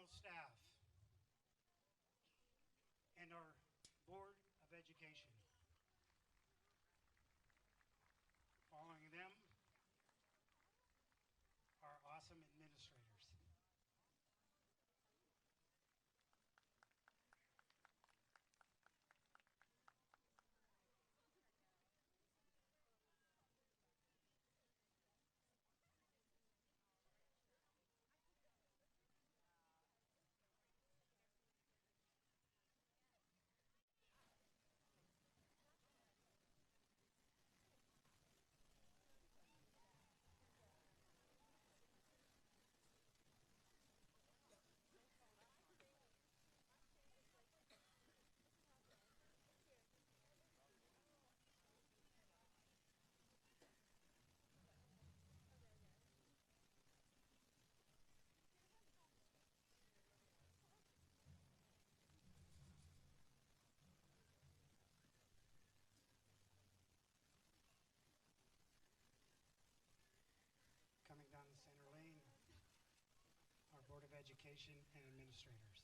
instructional staff, and our Board of Education. Following them, our awesome administrators. Coming down the center lane, our Board of Education and administrators.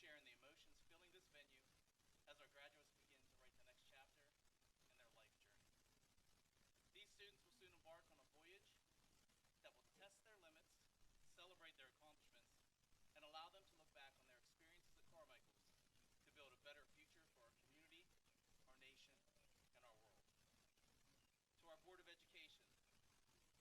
share in the emotions filling this venue as our graduates begin to write the next chapter in their life journey. These students will soon embark on a voyage that will test their limits, celebrate their accomplishments, and allow them to look back on their experiences at Carmichaels to build a better future for our community, our nation, and our world. To our Board of Education,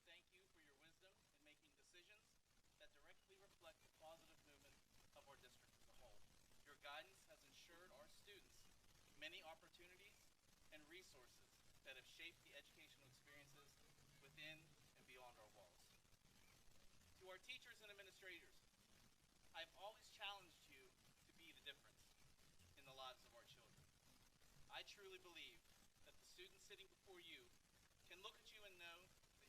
thank you for your wisdom in making decisions that directly reflect the positive movement of our district as a whole. Your guidance has ensured our students many opportunities and resources that have shaped the educational experiences within and beyond our walls. To our teachers and administrators, I've always challenged you to be the difference in the lives of our children. I truly believe that the students sitting before you can look at you and know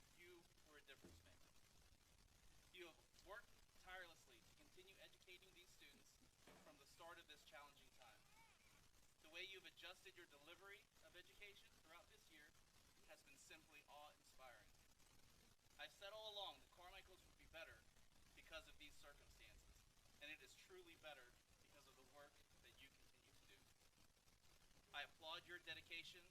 that you were a difference maker. You have worked tirelessly to continue educating these students from the start of this challenging time. The way you've adjusted your delivery of education throughout this year has been simply awe-inspiring. I've said all along that Carmichaels would be better because of these circumstances, and it is truly better because of the work that you continue to do. I applaud your dedication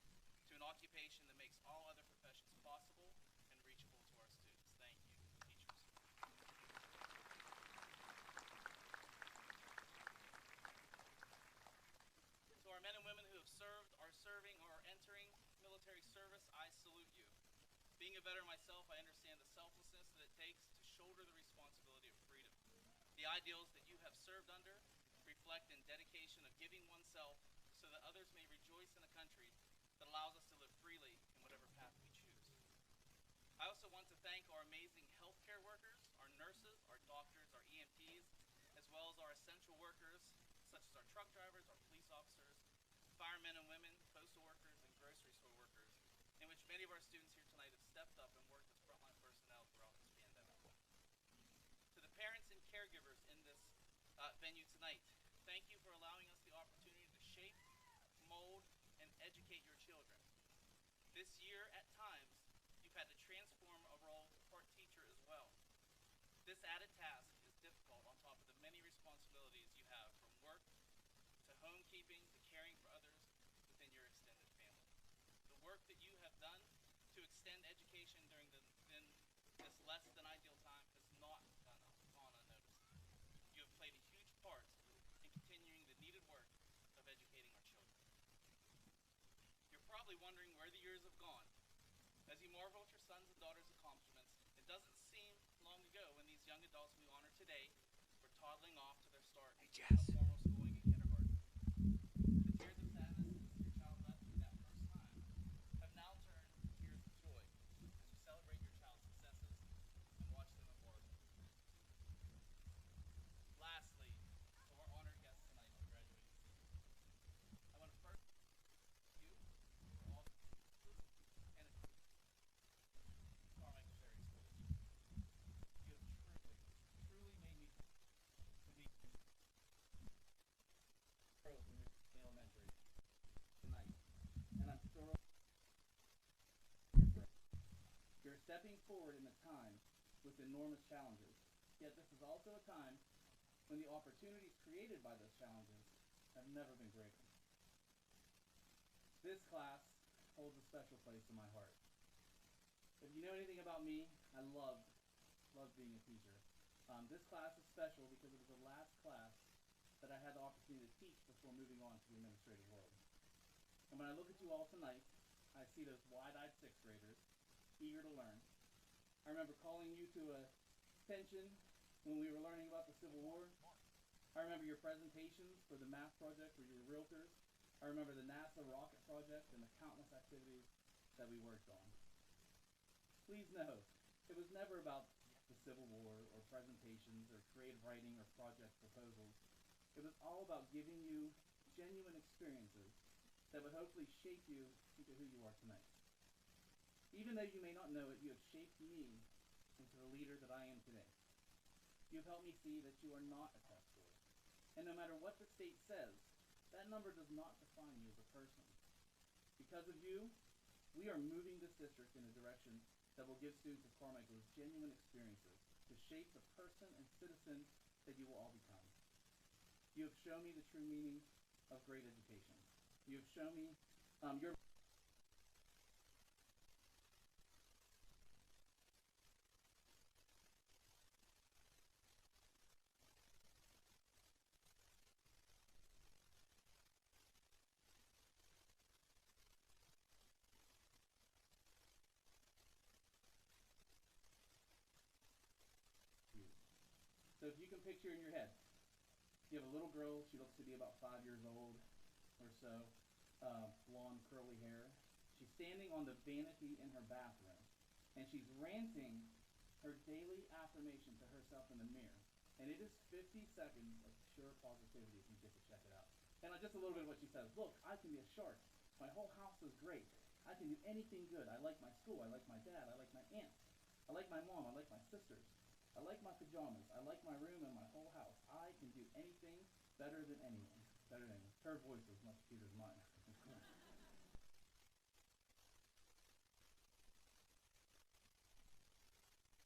to an occupation that makes all other professions possible and reachable to our students. Thank you, teachers. To our men and women who have served, are serving, or are entering military service, I salute you. Being a veteran myself, I understand the selflessness that it takes to shoulder the responsibility of freedom. The ideals that you have served under reflect in dedication of giving oneself so that others may rejoice in a country that allows us to live freely in whatever path we choose. I also want to thank our amazing healthcare workers, our nurses, our doctors, our EMTs, as well as our essential workers, such as our truck drivers, our police officers, firemen and women, postal workers, and grocery store workers, in which many of our students here tonight have stepped up and worked as frontline personnel throughout this pandemic. To the parents and caregivers in this venue tonight, thank you for allowing us the opportunity to shape, mold, and educate your children. This year, at times, you've had to transform a role to part teacher as well. This added task is difficult on top of the many responsibilities you have, from work to homekeeping to caring for others within your extended family. The work that you have done to extend education during this less than ideal time has not gone unnoticed. You have played a huge part in continuing the needed work of educating our children. You're probably wondering where the years have gone. As you marvel at your sons and daughters' accomplishments, it doesn't seem long ago when these young adults we honor today were toddling off to their start of formal schooling in kindergarten. The tears of sadness as your child left you that first time have now turned to tears of joy as you celebrate your child's successes and watch them embark. Lastly, to our honored guests tonight on graduating season, I want to first thank you for all the successes and Carmichaels area schools. You have truly made me to be growth in your elementary tonight, and I'm thoroughly your growth. You're stepping forward in a time with enormous challenges, yet this is also a time when the opportunities created by those challenges have never been greater. This class holds a special place in my heart. If you know anything about me, I love being a teacher. This class is special because it was the last class that I had the opportunity to teach before moving on to the administrative world. And when I look at you all tonight, I see those wide-eyed sixth graders, eager to learn. I remember calling you to attention when we were learning about the Civil War. I remember your presentations for the math project where you were realtors. I remember the NASA rocket project and the countless activities that we worked on. Please know, it was never about the Civil War or presentations or creative writing or project proposals. It was all about giving you genuine experiences that would hopefully shape you into who you are tonight. Even though you may not know it, you have shaped me into the leader that I am today. You have helped me see that you are not a test score. And no matter what the state says, that number does not define you as a person. Because of you, we are moving this district in a direction that will give students of Carmichaels genuine experiences to shape the person and citizen that you will all become. You have shown me the true meaning of great education. You have shown me your So if you can picture in your head, you have a little girl, she looks to be about 5 years old or so, blonde curly hair. She's standing on the vanity in her bathroom, and she's ranting her daily affirmation to herself in the mirror. And it is 50 seconds of pure positivity if you get to check it out. And just a little bit of what she says. Look, I can be a shark. My whole house is great. I can do anything good. I like my school. I like my dad. I like my aunt. I like my mom. I like my sisters. I like my pajamas. I like my room and my whole house. I can do anything better than anyone. Better than anyone. Her voice was much cuter than mine.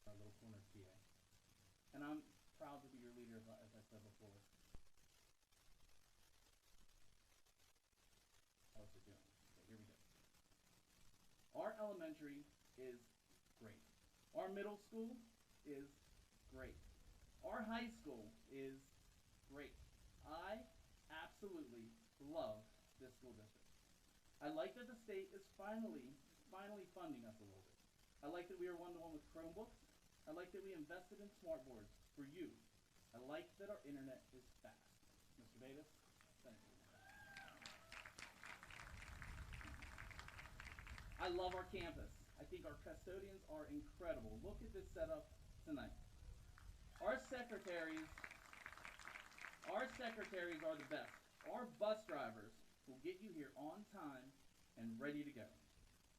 Our little corner PA. And I'm proud to be your leader, as I said before. How's it doing? Okay, here we go. Our elementary is great. Our middle school is great. Our high school is great. I absolutely love this school district. I like that the state is finally funding us a little bit. I like that we are one-to-one with Chromebooks. I like that we invested in smart boards for you. I like that our internet is fast. Mr. Davis, thank you. I love our campus. I think our custodians are incredible. Look at this setup tonight. Our secretaries are the best. Our bus drivers will get you here on time and ready to go.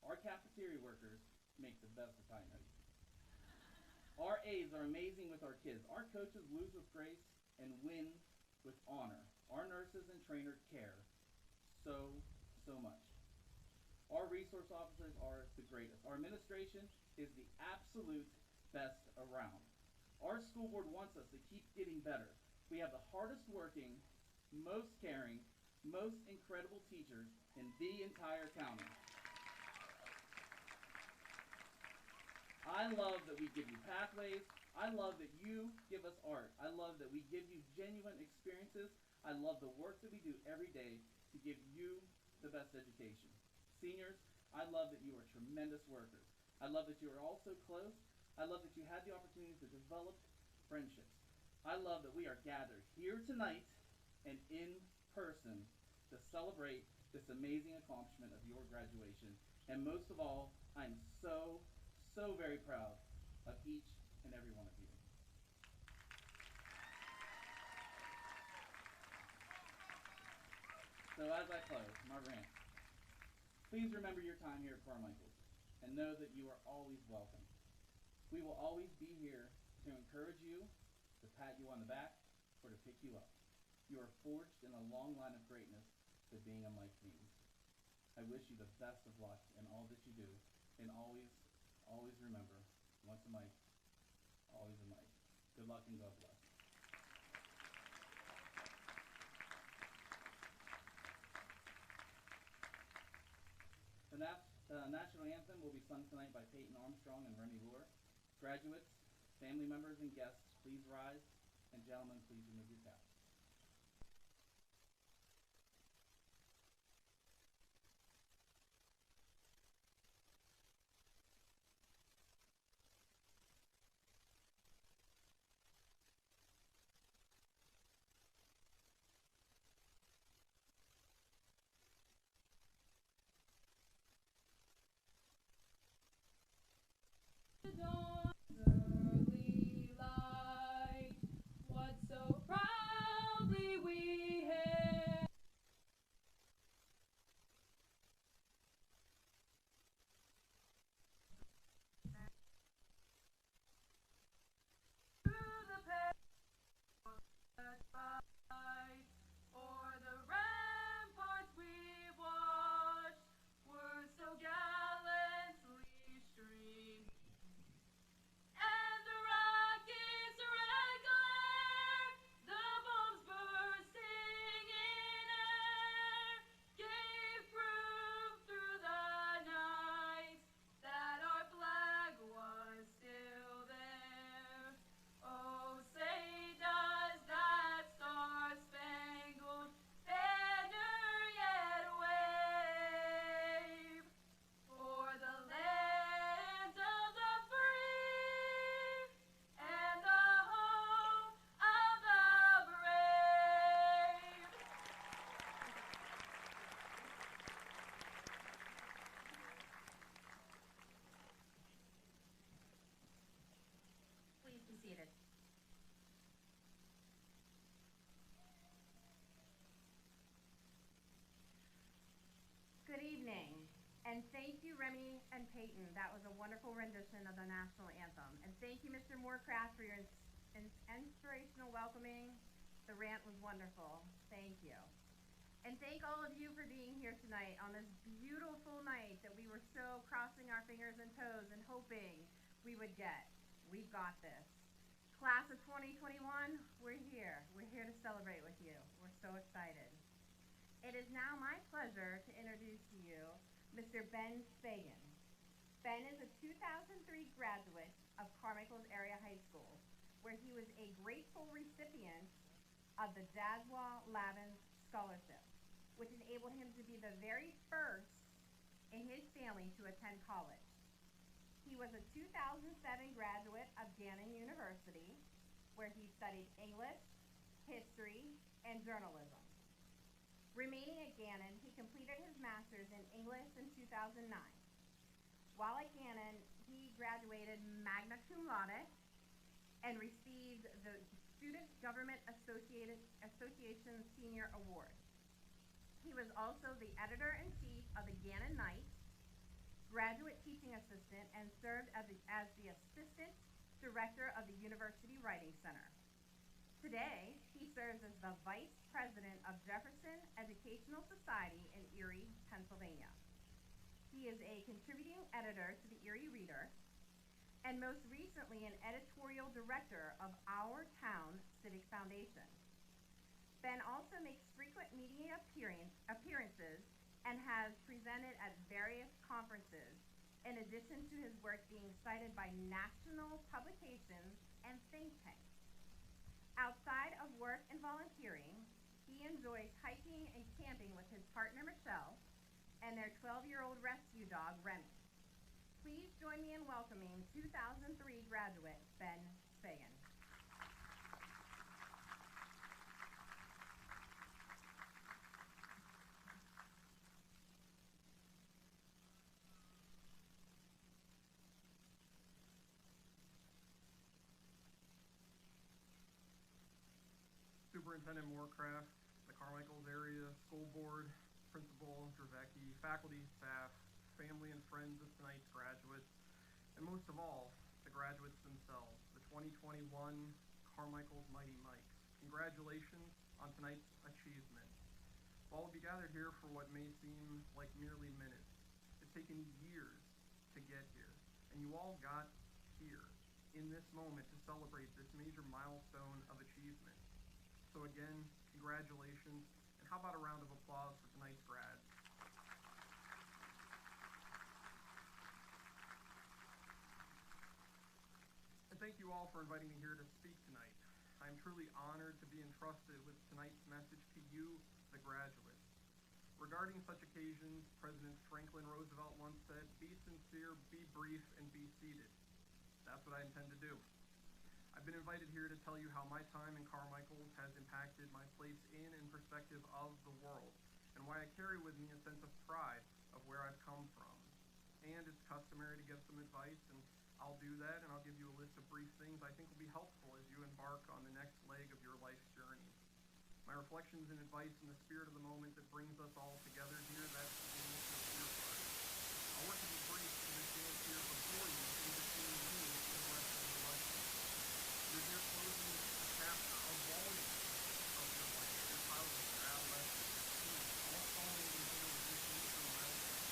Our cafeteria workers make the best Italian hoagie. Our aides are amazing with our kids. Our coaches lose with grace and win with honor. Our nurses and trainers care so much. Our resource officers are the greatest. Our administration is the absolute best around. Our school board wants us to keep getting better. We have the hardest working, most caring, most incredible teachers in the entire county. I love that we give you pathways. I love that you give us art. I love that we give you genuine experiences. I love the work that we do every day to give you the best education. Seniors, I love that you are tremendous workers. I love that you are all so close. I love that you had the opportunity to develop friendships. I love that we are gathered here tonight and in person to celebrate this amazing accomplishment of your graduation. And most of all, I'm so very proud of each and every one of you. So as I close my rant, please remember your time here at Carmichaels and know that you are always welcome. We will always be here to encourage you, to pat you on the back, or to pick you up. You are forged in a long line of greatness that being in life means. I wish you the best of luck in all that you do, and always remember, once a Mike, always a Mike. Good luck and God bless. The national anthem will be sung tonight by Peyton Armstrong and Remy Lure. Graduates, family members, and guests, please rise, and gentlemen, please remove your caps. The dawn's early light, what so proudly we hailed. Through the perils that fight, o'er the ramparts we watched, were so gallantly streamed. Remy and Peyton. That was a wonderful rendition of the national anthem. And thank you, Mr. Moorcraft, for your inspirational welcoming. The rant was wonderful. Thank you. And thank all of you for being here tonight on this beautiful night that we were so crossing our fingers and toes and hoping we would get. We've got this. Class of 2021, we're here. We're here to celebrate with you. We're so excited. It is now my pleasure to introduce to you Mr. Ben Spagan. Ben is a 2003 graduate of Carmichaels Area High School, where he was a grateful recipient of the Jaswa Lavin Scholarship, which enabled him to be the very first in his family to attend college. He was a 2007 graduate of Gannon University, where he studied English, history, and journalism. Remaining at Gannon, he completed his master's in English in 2009. While at Gannon, he graduated magna cum laude and received the Student Government Association Senior Award. He was also the editor-in-chief of the Gannon Knight, graduate teaching assistant, and served as the assistant director of the University Writing Center. Today, he serves as the vice president of Jefferson Educational Society in Erie, Pennsylvania. He is a contributing editor to the Erie Reader, and most recently an editorial director of Our Town Civic Foundation. Ben also makes frequent media appearances and has presented at various conferences, in addition to his work being cited by national publications and think tanks. Outside of work and volunteering, he enjoys hiking and camping with his partner Michelle and their 12-year-old rescue dog Remy. Please join me in welcoming 2003 graduate Ben Spagan. Superintendent Moorcraft, the Carmichaels Area School Board, Principal Dravecki, faculty, staff, family and friends of tonight's graduates, and most of all, the graduates themselves, the 2021 Carmichaels Mighty Mikes. Congratulations on tonight's achievement. All of you gathered here for what may seem like merely minutes. It's taken years to get here, and you all got here in this moment to celebrate this major milestone of achievement. So again, congratulations, and how about a round of applause for tonight's grads? And thank you all for inviting me here to speak tonight. I am truly honored to be entrusted with tonight's message to you, the graduates. Regarding such occasions, President Franklin Roosevelt once said, "Be sincere, be brief, and be seated." That's what I intend to do. I've been invited here to tell you how my time in Carmichaels has impacted my place in and perspective of the world, and why I carry with me a sense of pride of where I've come from. And it's customary to give some advice, and I'll do that, and I'll give you a list of brief things I think will be helpful as you embark on the next leg of your life's journey. My reflections and advice in the spirit of the moment that brings us all together here, that's the being sincere part. I'll work to be brief to this dance here before you, in between you and the rest of your life. You're here closing a chapter, a volume of your life, your childhood, your adolescence, your teens, all falling within a brief milestone.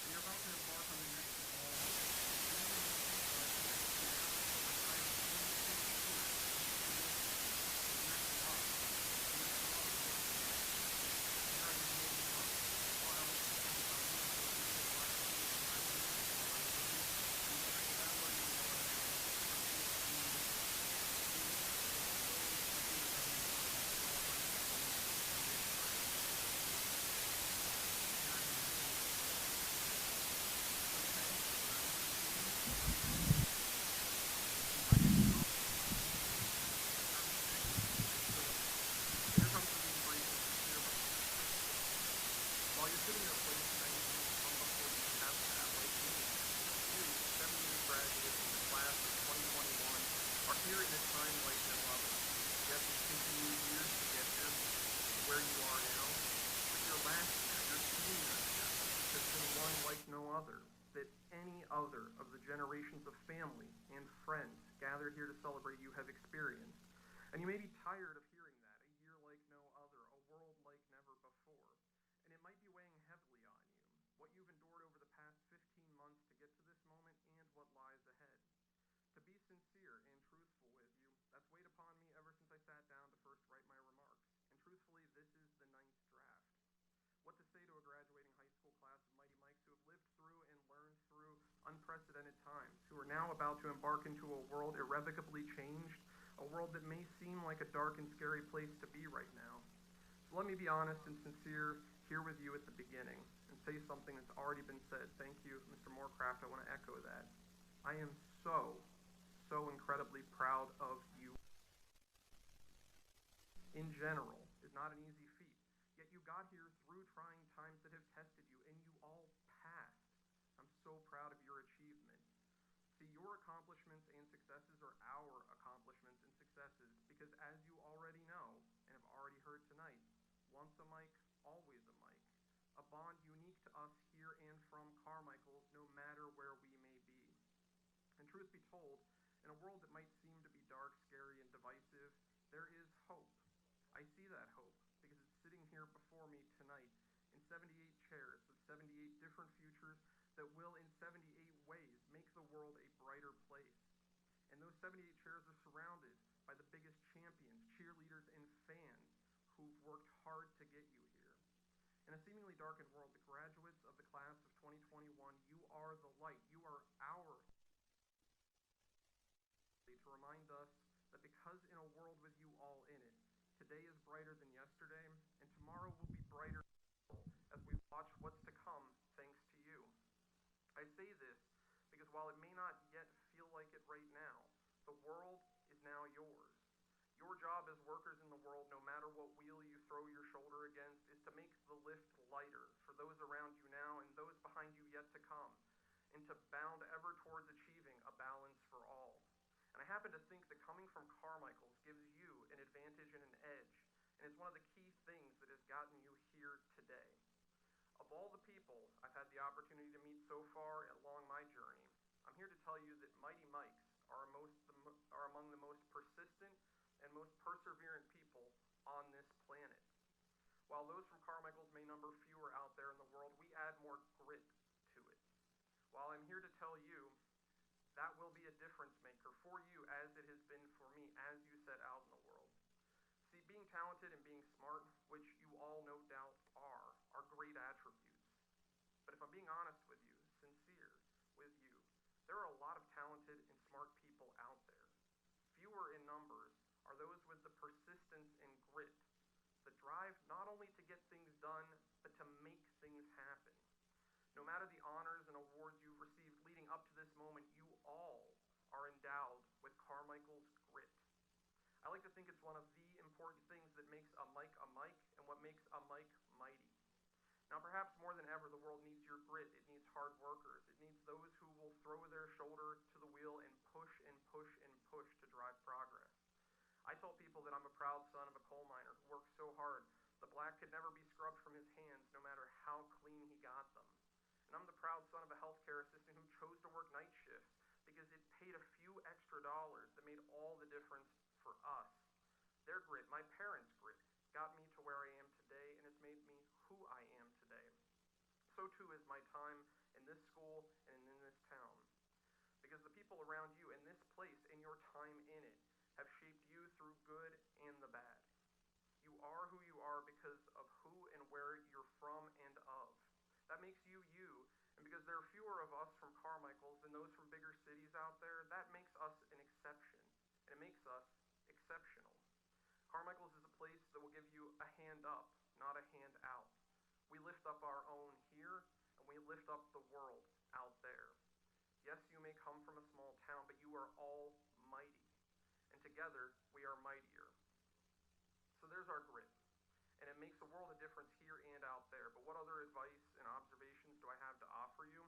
And you're about to embark on the next evolvement. Where you are now, but your last year, your senior year, has been unlike no other that any other of the generations of family and friends gathered here to celebrate you have experienced. And you may be tired of hearing that, a year like no other, a world like never before. And it might be weighing heavily on you, what you've endured over the past 15 months to get to this moment and what lies ahead. To be sincere and truthful with you, that's weighed upon me ever since I sat down to first write my remarks. And truthfully, this is the 9th draft. What to say to a graduating high school class of Mighty Mikes who have lived through and learned through unprecedented times, who are now about to embark into a world irrevocably changed, a world that may seem like a dark and scary place to be right now. So let me be honest and sincere here with you at the beginning and say something that's already been said. Thank you, Mr. Moorcraft. I want to echo that. I am so incredibly proud of you. In general, is not an easy feat. Yet you got here through trying times that have tested you, and you all passed. I'm so proud of your achievement. See, your accomplishments and successes are our accomplishments and successes, because as you already know, and have already heard tonight, once a Mike, always a Mike. A bond unique to us here and from Carmichaels, no matter where we may be. And truth be told, in a world that might seem to be dark, scary, and divisive, there is hope. I see that hope because it's sitting here before me tonight in 78 chairs with 78 different futures that will in 78 ways make the world a brighter place. And those 78 chairs are surrounded by the biggest champions, cheerleaders, and fans who've worked hard to get you here. In a seemingly darkened world, the graduates of the class of 2021, you are the light. You are our to remind us that because in a world with you all in it, today is brighter than yesterday, and tomorrow will be brighter as we watch what's to come thanks to you. I say this because while it may not yet feel like it right now, the world is now yours. Your job as workers in the world, no matter what wheel you throw your shoulder against, is to make the lift lighter for those around you now and those behind you yet to come, and to bound ever towards achieving a balance for all. And I happen to think that coming from Carmichaels gives you an advantage and an edge, and it's one of the key things that has gotten you here today. Of all the people I've had the opportunity to meet so far along my journey, I'm here to tell you that Mighty Mikes are among the most persistent and most perseverant people on this planet. While those from Carmichaels may number fewer out there in the world, we add more grit to it. While I'm here to tell you, that will be a difference maker for you as it has been for me as you set out in the world. See, being talented and being smart, which you all no doubt are great attributes. But if I'm being honest with you, sincere with you, there are a lot of talented and smart people out there. Fewer in numbers are those with the persistence and grit, the drive not only to get things done, but to make things happen. No matter the honors and awards you've received leading up to this moment, you all are endowed with Carmichaels grit. I like to think it's one of the important things that makes a Mike, and what makes a Mike mighty. Now, perhaps more than ever, the world needs your grit. It needs hard workers. It needs those who will throw their shoulder to the wheel and push and push and push to drive progress. I tell people that I'm a proud son of a coal miner who worked so hard the black could never be scrubbed from his hands no matter how clean he got them. And I'm the proud son of a healthcare assistant who chose to work night shifts because it paid a few extra dollars that made all the difference for us. Their grit, my parents' grit, got me to where I am today, and it's made me who I am today. So too is my time in this school and in this town. Because the people around you in this place and your time in it have shaped you through good and the bad. You are who you are because of who and where you're from and of. That makes you you, and because there are fewer of us from Carmichaels than those from bigger cities out there, that makes us an exception, and it makes us exceptional. Carmichaels is a place that will give you a hand up, not a hand out. We lift up our own here, and we lift up the world out there. Yes, you may come from a small town, but you are all mighty, and together we are mightier. So there's our grit, and it makes a world of difference here and out there. But what other advice and observations do I have to offer you?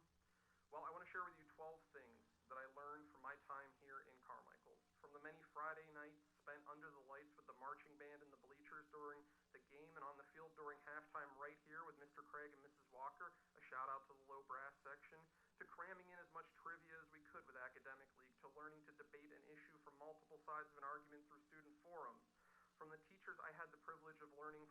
Well, I want to share with you 12 things that I learned from my time here in Carmichaels. From the many Friday nights spent under the lights with the marching band in the bleachers during the game and on the field during halftime right here with Mr. Craig and Mrs. Walker, a shout out to the low multiple sides of an argument through student forums, from the teachers I had the privilege of learning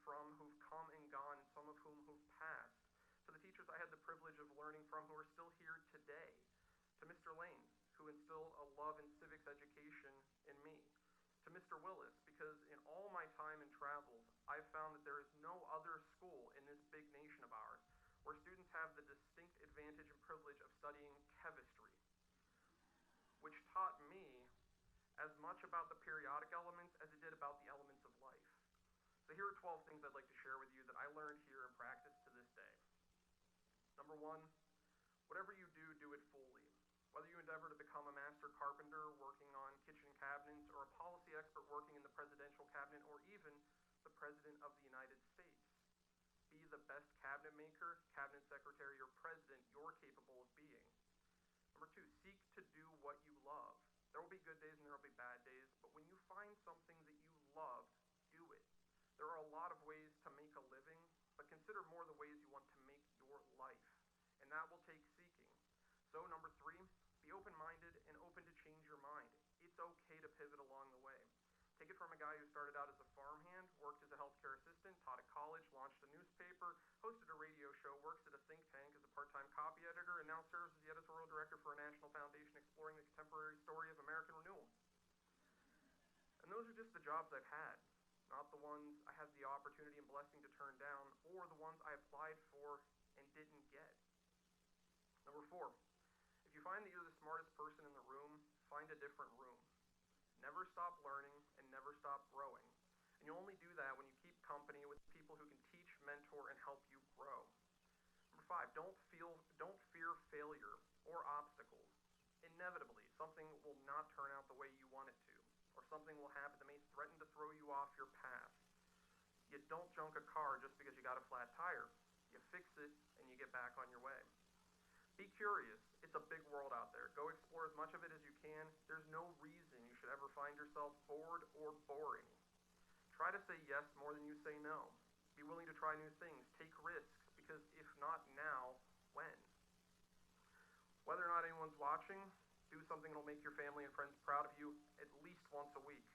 from who've come and gone, and some of whom who've passed, to the teachers I had the privilege of learning from who are still here today, to Mr. Lane, who instilled a love in civics education in me, to Mr. Willis, because in all my time in travels, I've found that there is no other school in this big nation of ours where students have the distinct advantage and privilege of studying chemistry, which taught me as much about the periodic elements as it did about the elements of life. So here are 12 things I'd like to share with you that I learned here and practice to this day. Number 1, whatever you do, do it fully. Whether you endeavor to become a master carpenter working on kitchen cabinets, or a policy expert working in the presidential cabinet, or even the President of the United States, be the best cabinet maker, cabinet secretary, or president you're capable of being. Number 2, seek to do what you love. There will be good days and there will be bad days, but when you find something that you love, do it. There are a lot of ways to make a living, but consider more the ways you want to make your life, and that will take seeking. So number 3, be open-minded and open to change your mind. It's okay to pivot along the way. Take it from a guy who started out as a farmhand, worked as a healthcare assistant, taught at college, launched a newspaper, hosted a radio show, works at a think tank as a part-time copy editor, and now serves as the editorial director for a national foundation exploring the contemporary story of American renewal. And those are just the jobs I've had, not the ones I had the opportunity and blessing to turn down, or the ones I applied for and didn't get. Number 4, if you find that you're the smartest person in the room, find a different room. Never stop learning and never stop growing. And you only do that when you keep company with people who can teach, mentor, and help you grow. Number 5, don't fear failure or obstacles. Inevitably, something will not turn out the way you want it to, or something will happen that may threaten to throw you off your path. You don't junk a car just because you got a flat tire. You fix it and you get back on your way. Be curious. It's a big world out there. Go explore as much of it as you can. There's no reason you should ever find yourself bored or boring. Try to say yes more than you say no. Be willing to try new things. Take risks, because if not now, when? Whether or not anyone's watching, do something that'll make your family and friends proud of you at least once a week.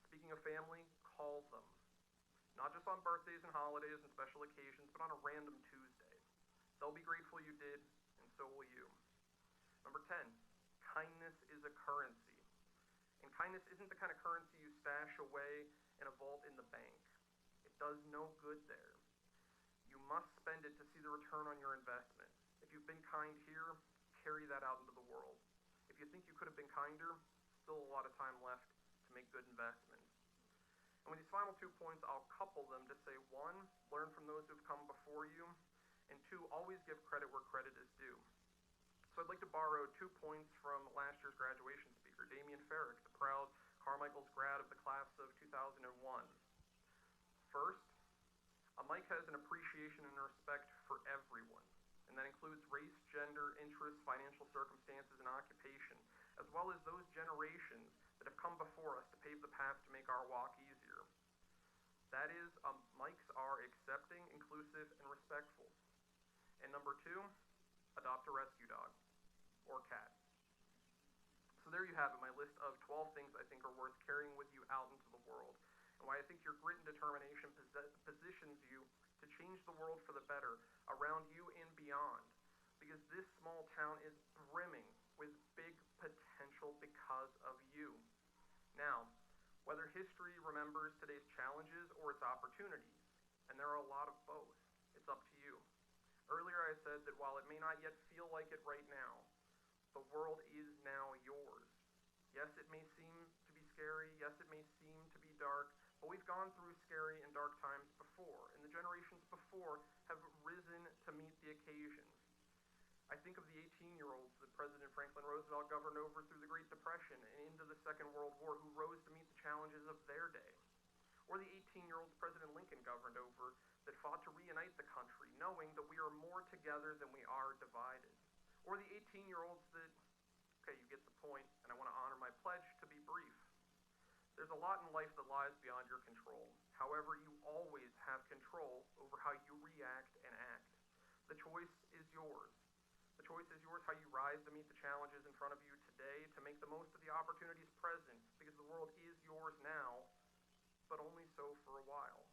Speaking of family, call them. Not just on birthdays and holidays and special occasions, but on a random Tuesday. They'll be grateful you did, and so will you. Number 10, kindness is a currency. And kindness isn't the kind of currency you stash away in a vault in the bank. It does no good there. You must spend it to see the return on your investment. If you've been kind here, carry that out into the world. If you think you could have been kinder, still a lot of time left to make good investments. And with these final 2 points, I'll couple them to say, 1, learn from those who've come before you, and 2, always give credit where credit is due. So I'd like to borrow 2 points from last year's graduation speaker, Damian Farrick, the proud Carmichaels grad of the class of 2001. First, Mike has an appreciation and respect for everyone, and that includes race, gender, interests, financial circumstances, and occupation, as well as those generations that have come before us to pave the path to make our walk easier. That is, Mikes are accepting, inclusive, and respectful. And number 2, adopt a rescue dog, or cat. So there you have it, my list of 12 things I think are worth carrying with you out into the world, and why I think your grit and determination positions you to change the world for the better around you and beyond, because this small town is brimming with big potential because of you. Now, whether history remembers today's challenges or its opportunities, and there are a lot of both, it's up to you. Earlier I said that while it may not yet feel like it right now, the world is now yours. Yes, it may seem to be scary, yes, it may seem to be dark, but we've gone through scary and dark times before, and the generations before have risen to meet the occasions. I think of the 18-year-olds that President Franklin Roosevelt governed over through the Great Depression and into the Second World War, who rose to meet the challenges of their day. Or the 18-year-olds President Lincoln governed over that fought to reunite the country, knowing that we are more together than we are divided. Or the 18-year-olds that, okay, you get the point, and I want to honor my pledge to be brief. There's a lot in life that lies beyond your control. However, you always have control over how you react and act. The choice is yours. The choice is yours how you rise to meet the challenges in front of you today. today to make the most of the opportunities present, because the world is yours now, but only so for a while.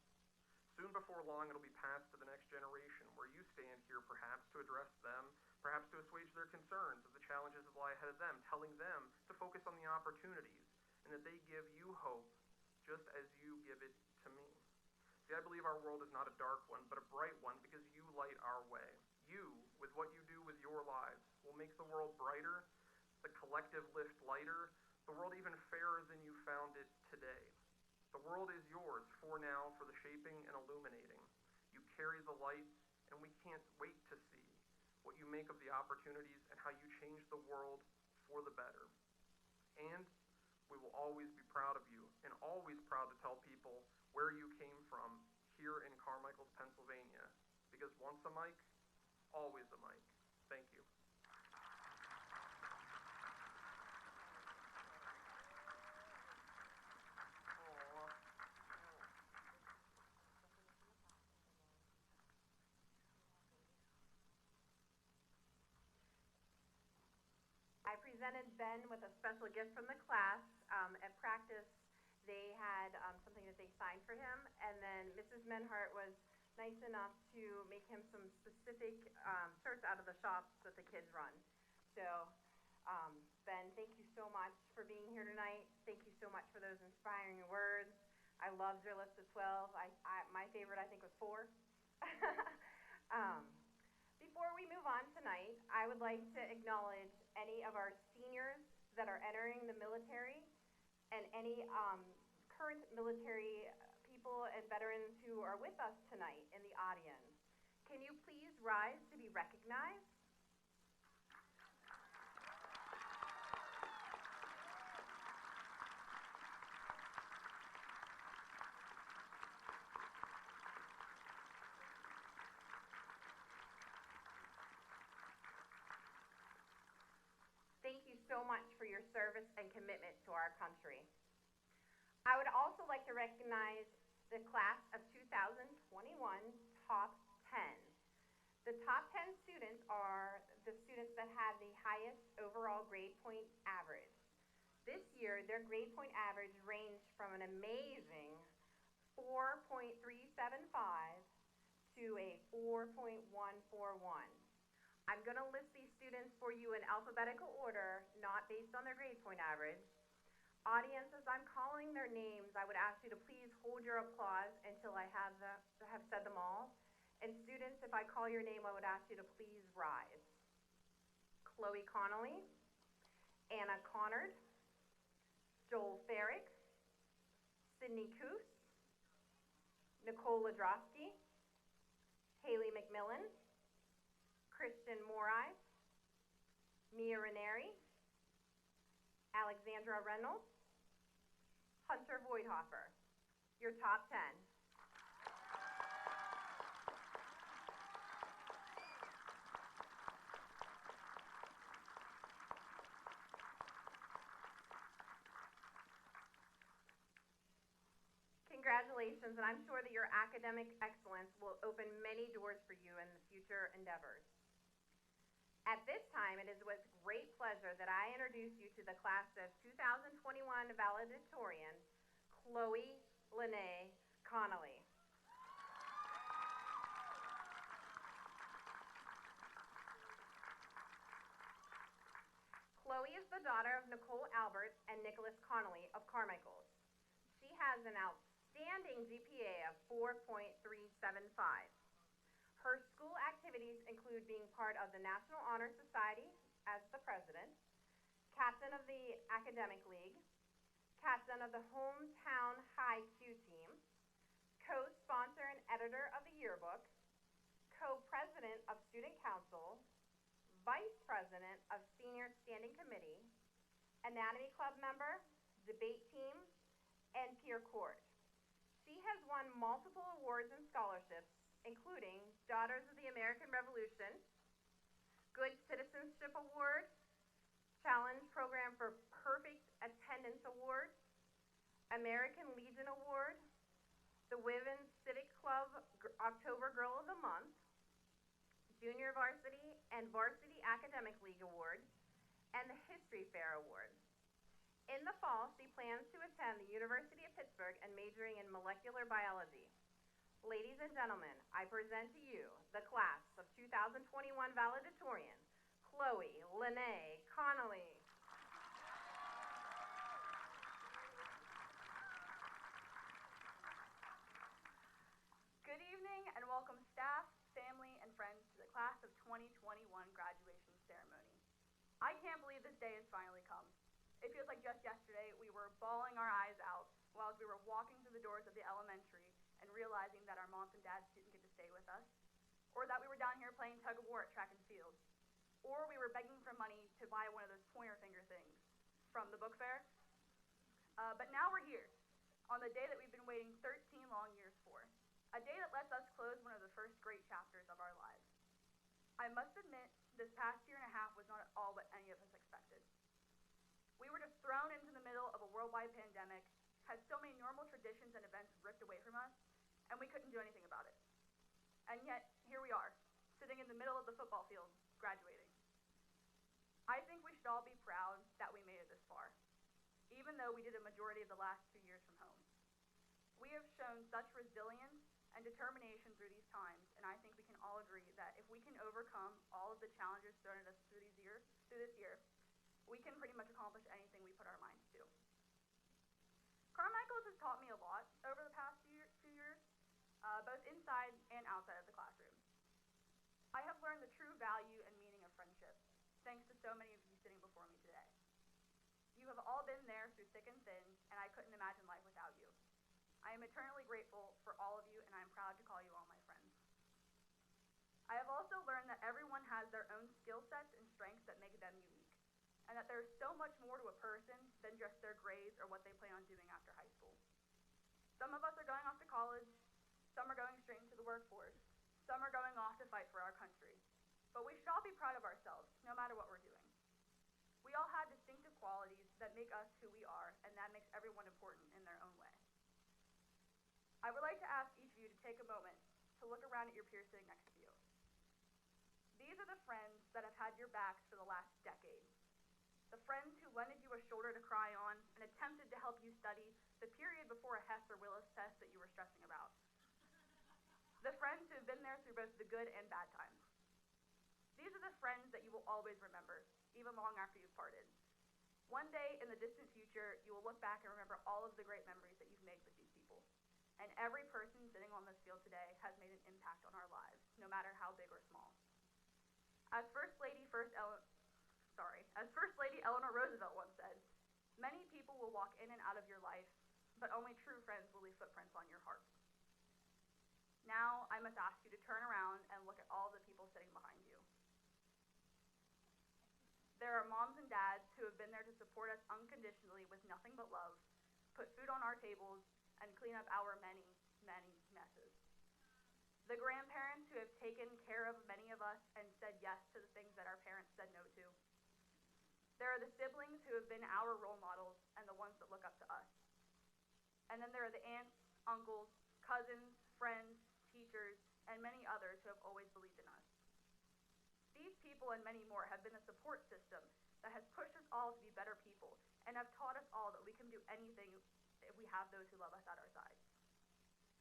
Soon before long, it'll be passed to the next generation, where you stand here perhaps to address them, perhaps to assuage their concerns of the challenges that lie ahead of them, telling them to focus on the opportunities, and that they give you hope, just as you give it to me. See, I believe our world is not a dark one, but a bright one, because you light our way. You, with what you do with your lives, will make the world brighter, the collective lift lighter, the world even fairer than you found it today. The world is yours for now, for the shaping and illuminating. You carry the light, and we can't wait to see what you make of the opportunities and how you change the world for the better. And we will always be proud of you, and always proud to tell people where you came from here in Carmichaels, Pennsylvania, because once a mic, always a mic. Thank you. I presented Ben with a special gift from the class. At practice, they had something that they signed for him, and then Mrs. Menhart was nice enough to make him some specific shirts out of the shops that the kids run. So, Ben, thank you so much for being here tonight. Thank you so much for those inspiring words. I loved your list of 12. My favorite, I think, was 4. Before we move on tonight, I would like to acknowledge any of our seniors that are entering the military and any current military people and veterans who are with us tonight in the audience. Can you please rise to be recognized? Thank you so much for your service and commitment to our country. I would also like to recognize the class of 2021 top 10. The top 10 students are the students that had the highest overall grade point average. This year, their grade point average ranged from an amazing 4.375 to a 4.141. I'm going to list these students for you in alphabetical order, not based on their grade point average. Audience, as I'm calling their names, I would ask you to please hold your applause until I have said them all. And students, if I call your name, I would ask you to please rise. Chloe Connolly, Anna Connard, Joel Farrick, Sydney Coos, Nicole Ladrosky, Haley McMillan, Christian Morai, Mia Ranieri, Alexandra Reynolds, Hunter Voidhofer. Your top 10. Congratulations, and I'm sure that your academic excellence will open many doors for you in the future endeavors. At this time, it is with great pleasure that I introduce you to the class of 2021 Valedictorian, Chloe Lene Connolly. Chloe is the daughter of Nicole Albert and Nicholas Connolly of Carmichaels. She has an outstanding GPA of 4.375. Her school activities include being part of the National Honor Society as the president, captain of the Academic League, captain of the Hometown High Q team, co-sponsor and editor of the yearbook, co-president of Student Council, vice president of Senior Standing Committee, Anatomy Club member, debate team, and peer court. She has won multiple awards and scholarships, including Daughters of the American Revolution, Good Citizenship Award, Challenge Program for Perfect Attendance Award, American Legion Award, the Women's Civic Club October Girl of the Month, Junior Varsity and Varsity Academic League Award, and the History Fair Award. In the fall, she plans to attend the University of Pittsburgh and majoring in molecular biology. Ladies and gentlemen, I present to you the class of 2021 valedictorian, Chloe Lene Connolly. Good evening and welcome staff, family, and friends to the class of 2021 graduation ceremony. I can't believe this day has finally come. It feels like just yesterday we were bawling our eyes out while we were walking through the doors of the elementary and realizing that our moms and dads didn't get to stay with us, or that we were down here playing tug of war at track and field, or we were begging for money to buy one of those pointer finger things from the book fair. But now we're here, on the day that we've been waiting 13 long years for. A day that lets us close one of the first great chapters of our lives. I must admit, this past year and a half was not at all what any of us expected. We were just thrown into the middle of a worldwide pandemic, had so many normal traditions and events ripped away from us, and we couldn't do anything about it. And yet, here we are, sitting in the middle of the football field, graduating. I think we should all be proud that we made it this far, even though we did a majority of the last 2 years from home. We have shown such resilience and determination through these times, and I think we can all agree that if we can overcome all of the challenges thrown at us through this year, we can pretty much accomplish anything we put our minds to. Carmichaels has taught me a lot over the past few years, both inside and outside of the classroom. I have learned the true value and meaning of friendship, thanks to so many of you sitting before me today. You have all been there through thick and thin, and I couldn't imagine life without you. I am eternally grateful for all of you, and I am proud to call you all my friends. I have also learned that everyone has their own skill sets and strengths that make them unique, and that there's so much more to a person than just their grades or what they plan on doing after high school. Some of us are going off to college, some are going straight into the workforce, some are going off to fight for our country. But we should all be proud of ourselves, no matter what we're doing. We all have distinctive qualities that make us who we are, and that makes everyone important in their own way. I would like to ask each of you to take a moment to look around at your peers sitting next to you. These are the friends that have had your backs for the last decade. The friends who lended you a shoulder to cry on and attempted to help you study the period before a HES or Willis test that you were stressing about. The friends who have been there through both the good and bad times. These are the friends that you will always remember, even long after you've parted. One day in the distant future, you will look back and remember all of the great memories that you've made with these people. And every person sitting on this field today has made an impact on our lives, no matter how big or small. As First Lady Eleanor Roosevelt once said, "Many people will walk in and out of your life, but only true friends will leave footprints on your heart." Now, I must ask you to turn around and look at all the people sitting behind you. There are moms and dads who have been there to support us unconditionally with nothing but love, put food on our tables, and clean up our many, many messes. The grandparents who have taken care of many of us and said yes to the things that our parents said no to. There are the siblings who have been our role models and the ones that look up to us. And then there are the aunts, uncles, cousins, friends, teachers, and many others who have always believed in us. These people and many more have been a support system that has pushed us all to be better people and have taught us all that we can do anything if we have those who love us at our side.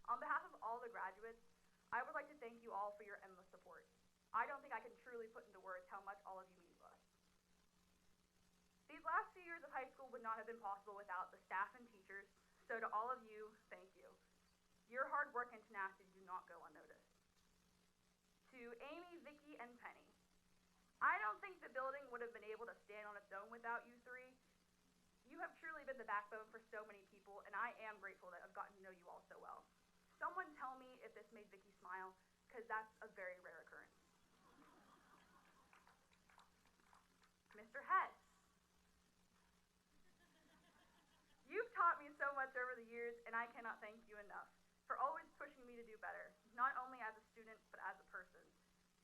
On behalf of all the graduates, I would like to thank you all for your endless support. I don't think I can truly put into words how much all of you mean to us. These last few years of high school would not have been possible without the staff and teachers, so to all of you, thank you. Your hard work and tenacity do not go unnoticed. To Amy, Vicky, and Penny, I don't think the building would have been able to stand on its own without you three. You have truly been the backbone for so many people, and I am grateful that I've gotten to know you all so well. Someone tell me if this made Vicky smile, because that's a very rare occurrence. Mr. Hess, you've taught me so much over the years, and I cannot thank you enough for always pushing me to do better, not only as a student, but as a person.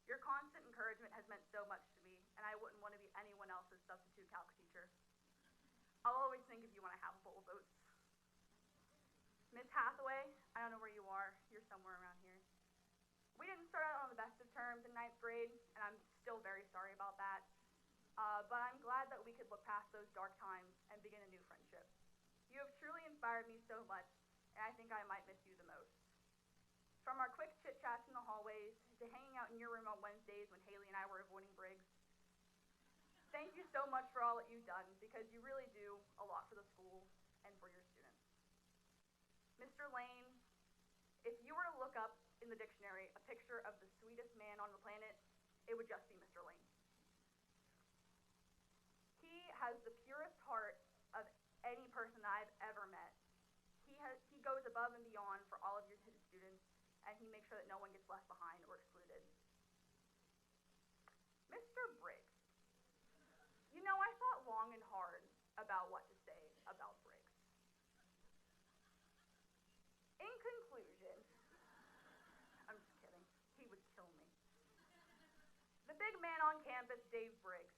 Your constant encouragement has meant so much to me, and I wouldn't want to be anyone else's substitute calc teacher. I'll always think of you when I have a bowl of oats. Miss Hathaway, I don't know where you are. You're somewhere around here. We didn't start out on the best of terms in 9th grade, and I'm still very sorry about that. but I'm glad that we could look past those dark times and begin a new friendship. You have truly inspired me so much, and I think I might miss you the most. From our quick chit-chats in the hallways to hanging out in your room on Wednesdays when Haley and I were avoiding Briggs, thank you so much for all that you've done, because you really do a lot for the school and for your students. Mr. Lane, if you were to look up in the dictionary a picture of the sweetest man on the planet, it would just be Mr. Lane. He has the purest heart of any person that I've ever met. He goes above and beyond for all of his students, and he makes sure that no one gets left behind or excluded. Mr. Briggs, you know, I thought long and hard about what to say about Briggs. In conclusion, I'm just kidding, he would kill me. The big man on campus, Dave Briggs.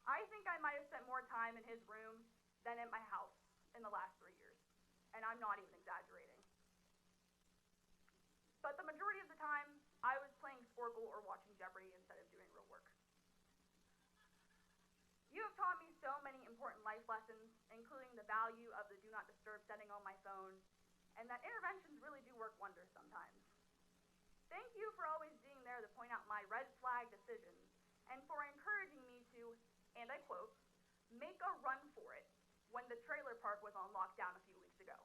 I think I might have spent more time in his room than at my house in the last 3 years, and I'm not even exaggerating. But the majority of the time, I was playing Sporkle or watching Jeopardy instead of doing real work. You have taught me so many important life lessons, including the value of the do not disturb setting on my phone, and that interventions really do work wonders sometimes. Thank you for always being there to point out my red flag decisions, and for encouraging me to, and I quote, make a run for it when the trailer park was on lockdown a few weeks ago.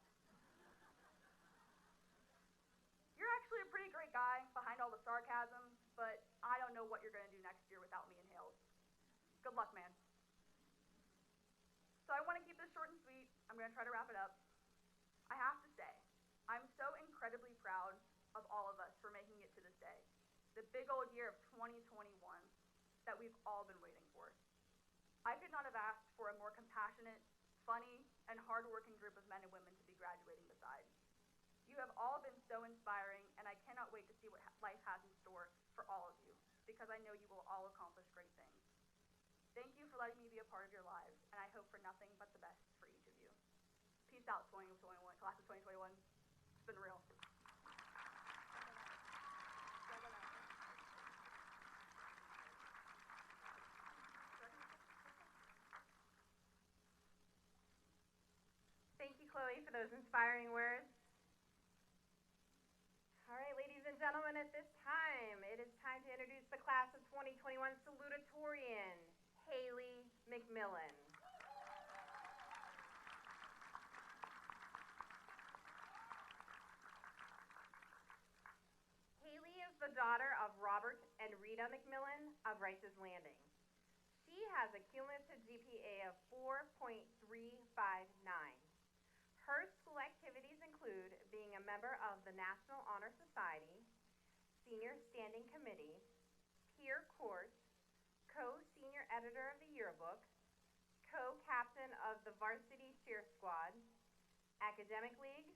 You're actually a pretty great guy behind all the sarcasm, but I don't know what you're going to do next year without me and Hales. Good luck, man. So I want to keep this short and sweet. I'm going to try to wrap it up. I have to say, I'm so incredibly proud of all of us for making it to this day, the big old year of 2021 that we've all been waiting for. I could not have asked for a more compassionate, funny, and hardworking group of men and women to be graduating beside. You have all been so inspiring, and I cannot wait to see what life has in store for all of you, because I know you will all accomplish great things. Thank you for letting me be a part of your lives, and I hope for nothing but the best for each of you. Peace out, 2021, class of 2021. It's been real. Thank you, Chloe, for those inspiring words. All right, ladies and gentlemen, at this time, it is time to introduce the class of 2021 Salutatorian, Haley McMillan. Haley is the daughter of Robert and Rita McMillan of Rice's Landing. She has a cumulative GPA of 4.359. Her school activities include being a member of the National Honor Society, Senior Standing Committee, Peer Court, Co-Senior Editor of the Yearbook, Co-Captain of the Varsity Cheer Squad, Academic League,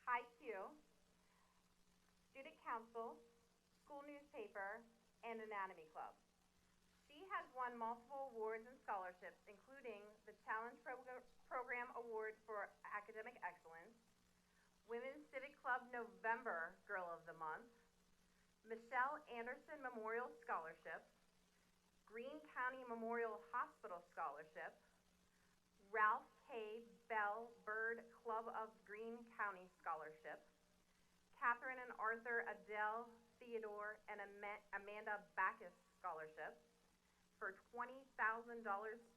High Q, Student Council, School Newspaper, and Anatomy Club. She has won multiple awards and scholarships, including the Challenge Program Award for Academic Excellence, Women's Civic Club November Girl of the Month, Michelle Anderson Memorial Scholarship, Greene County Memorial Hospital Scholarship, Ralph K. Bell Bird Club of Greene County Scholarship, Catherine and Arthur Adele Theodore and Amanda Backus Scholarship, for $20,000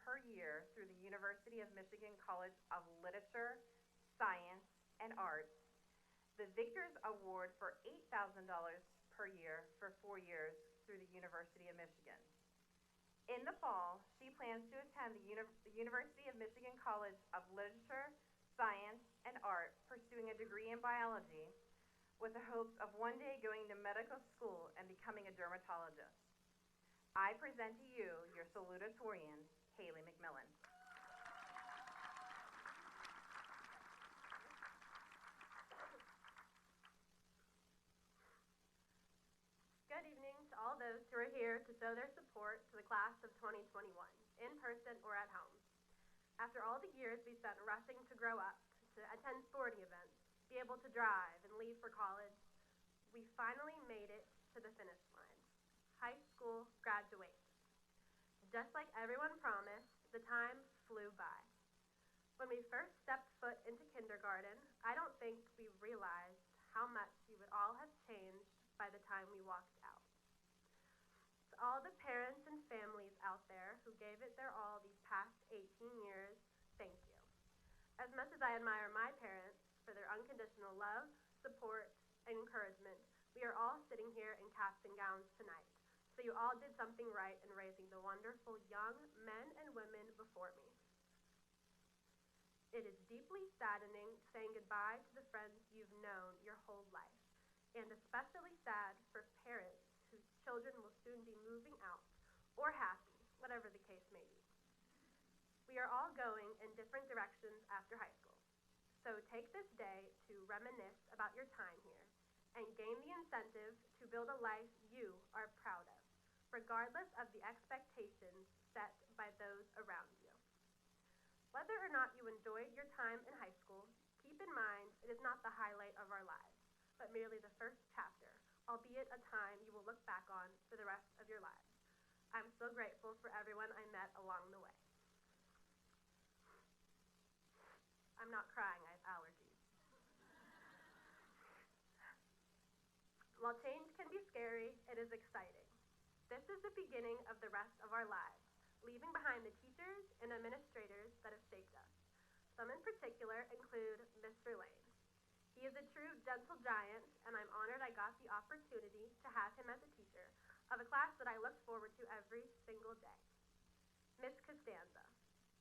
per year through the University of Michigan College of Literature, Science, and Arts, the Victor's Award for $8,000 per year for 4 years through the University of Michigan. In the fall, she plans to attend the University of Michigan College of Literature, Science, and Art, pursuing a degree in biology with the hopes of one day going to medical school and becoming a dermatologist. I present to you your salutatorian, Haley McMillan. Good evening to all those who are here to show their support to the class of 2021, in person or at home. After all the years we spent rushing to grow up, to attend sporting events, be able to drive and leave for college, we finally made it to the finish line. High school graduation. Just like everyone promised, the time flew by. When we first stepped foot into kindergarten, I don't think we realized how much we would all have changed by the time we walked out. To all the parents and families out there who gave it their all these past 18 years, thank you. As much as I admire my parents for their unconditional love, support, and encouragement, we are all sitting here in caps and gowns tonight. So you all did something right in raising the wonderful young men and women before me. It is deeply saddening saying goodbye to the friends you've known your whole life, and especially sad for parents whose children will soon be moving out, or happy, whatever the case may be. We are all going in different directions after high school, so take this day to reminisce about your time here and gain the incentive to build a life you are proud of, regardless of the expectations set by those around you. Whether or not you enjoyed your time in high school, keep in mind it is not the highlight of our lives, but merely the first chapter, albeit a time you will look back on for the rest of your lives. I'm so grateful for everyone I met along the way. I'm not crying, I have allergies. While change can be scary, it is exciting. This is the beginning of the rest of our lives, leaving behind the teachers and administrators that have shaped us. Some in particular include Mr. Lane. He is a true gentle giant, and I'm honored I got the opportunity to have him as a teacher of a class that I look forward to every single day. Miss Costanza,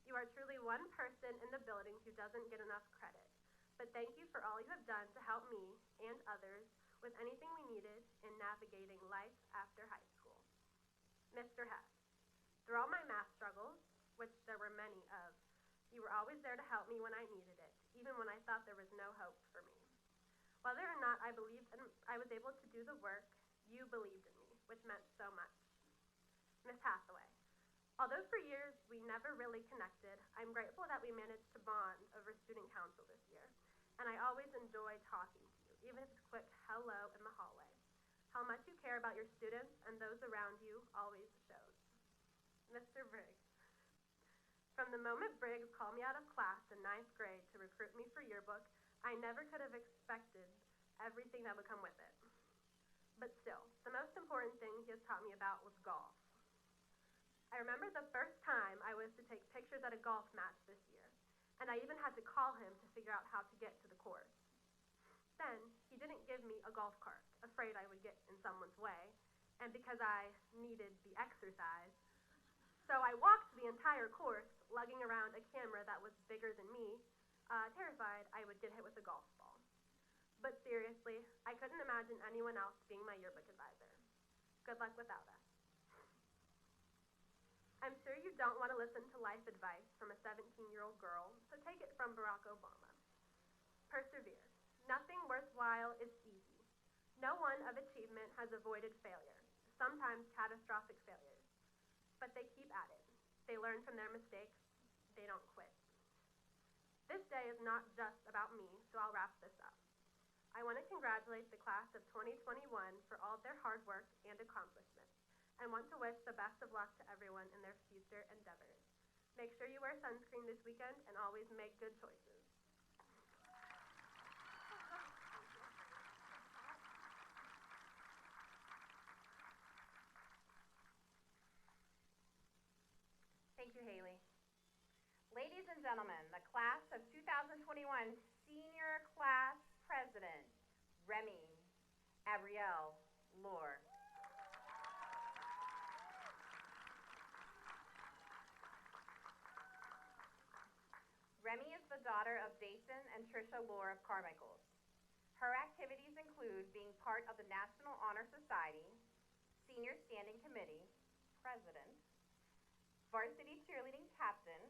you are truly one person in the building who doesn't get enough credit, but thank you for all you have done to help me and others with anything we needed in navigating life after high school. Mr. Hess, through all my math struggles, which there were many of, you were always there to help me when I needed it, even when I thought there was no hope for me. Whether or not I believed I was able to do the work, you believed in me, which meant so much. Miss Hathaway, although for years we never really connected, I'm grateful that we managed to bond over student council this year, and I always enjoy talking to you, even if it's a quick hello in the hallway. How much you care about your students and those around you always shows. Mr. Briggs, from the moment Briggs called me out of class in 9th grade to recruit me for yearbook, I never could have expected everything that would come with it. But still, the most important thing he has taught me about was golf. I remember the first time I was to take pictures at a golf match this year, and I even had to call him to figure out how to get to the course. Then, he didn't give me a golf cart, afraid I would get in someone's way, and because I needed the exercise. So I walked the entire course, lugging around a camera that was bigger than me, terrified I would get hit with a golf ball. But seriously, I couldn't imagine anyone else being my yearbook advisor. Good luck without us. I'm sure you don't want to listen to life advice from a 17-year-old girl, so take it from Barack Obama. Persevere. Nothing worthwhile is easy. No one of achievement has avoided failure, sometimes catastrophic failures. But they keep at it. They learn from their mistakes. They don't quit. This day is not just about me, so I'll wrap this up. I want to congratulate the class of 2021 for all of their hard work and accomplishments, and want to wish the best of luck to everyone in their future endeavors. Make sure you wear sunscreen this weekend and always make good choices. Thank you, Haley. Ladies and gentlemen, the class of 2021 senior class president, Remy Abrielle Lohr. Remy is the daughter of Jason and Tricia Lohr of Carmichaels. Her activities include being part of the National Honor Society, Senior Standing Committee, President, Varsity Cheerleading Captain,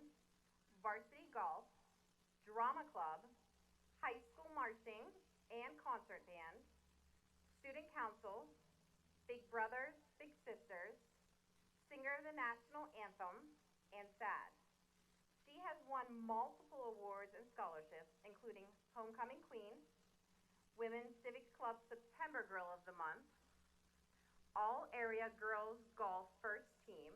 Varsity Golf, Drama Club, High School Marching and Concert Band, Student Council, Big Brothers, Big Sisters, Singer of the National Anthem, and SAD. She has won multiple awards and scholarships, including Homecoming Queen, Women's Civic Club September Girl of the Month, All Area Girls Golf First Team,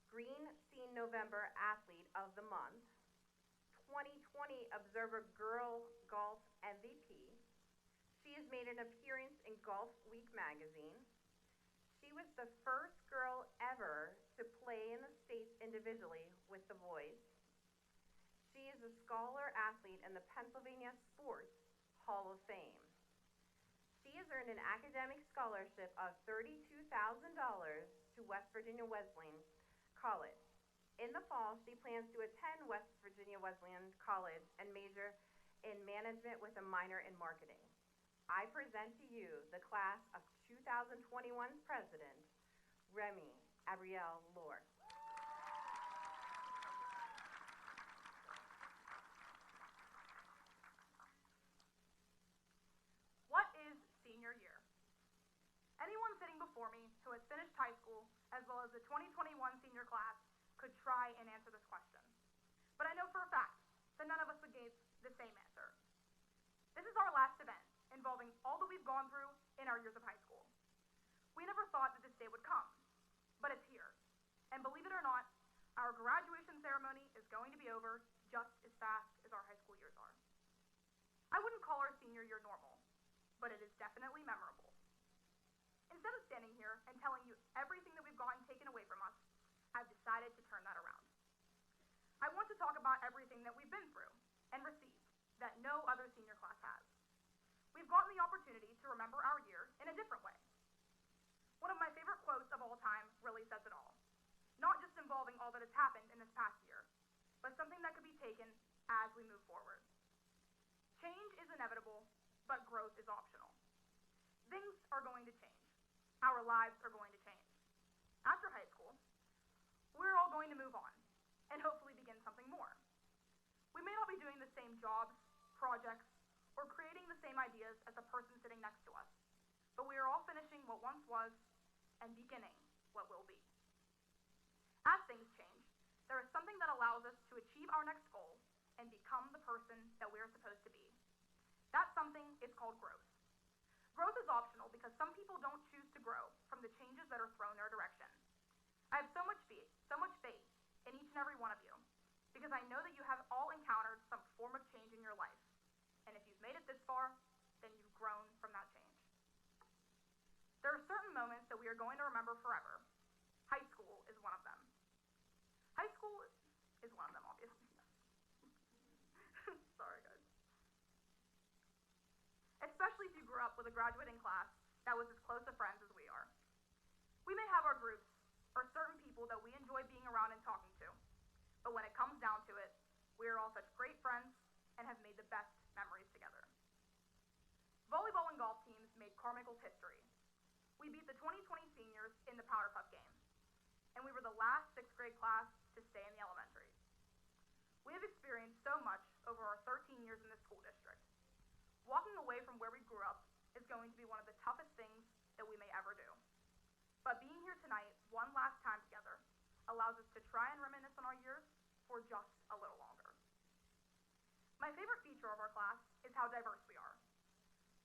Green Scene November Athlete of the Month, 2020 Observer Girl Golf MVP. She has made an appearance in Golf Week magazine. She was the first girl ever to play in the states individually with the boys. She is a scholar athlete in the Pennsylvania Sports Hall of Fame. She has earned an academic scholarship of $32,000 to West Virginia Wesleyan College. In the fall, she plans to attend West Virginia Wesleyan College and major in management with a minor in marketing. I present to you the class of 2021's president, Remy Abrielle Lohr. What is senior year? Anyone sitting before me who has finished high school, as well as the 2021 senior class, could try and answer this question. But I know for a fact that none of us would give the same answer. This is our last event involving all that we've gone through in our years of high school. We never thought that this day would come, but it's here. And believe it or not, our graduation ceremony is going to be over just as fast as our high school years are. I wouldn't call our senior year normal, but it is definitely memorable. Instead of standing here and telling you everything that we've gotten taken away from us, I've decided to turn that around. I want to talk about everything that we've been through and received that no other senior class has. We've gotten the opportunity to remember our year in a different way. One of my favorite quotes of all time really says it all. Not just involving all that has happened in this past year, but something that could be taken as we move forward. Change is inevitable, but growth is optional. Things are going to change. Our lives are going to change. After high school, we're all going to move on and hopefully begin something more. We may not be doing the same jobs, projects, or creating the same ideas as the person sitting next to us, but we are all finishing what once was and beginning what will be. As things change, there is something that allows us to achieve our next goal and become the person that we are supposed to be. That something is called growth. Growth is optional because some people don't choose to grow from the changes that are thrown their direction. I have so much faith in each and every one of you because I know that you have all encountered some form of change in your life. And if you've made it this far, then you've grown from that change. There are certain moments that we are going to remember forever. High school is one of them. High school is one of them, obviously. Sorry, guys. Especially if you grew up with a graduating class that was as close of friends as we are. We may have our groups or certain people that we enjoy being around and talking to, but when it comes down to it, we are all such great friends and have made the best memories together. Volleyball and golf teams made Carmichaels history. We beat the 2020 seniors in the Powder Puff game, and we were the last 6th grade class to stay in the elementary. We have experienced so much over our 13 years in this school district. Walking away from where we grew up is going to be one of the toughest things that we may ever do. But being here tonight, one last time together, allows us to try and reminisce on our years for just a little longer. My favorite feature of our class is how diverse we are.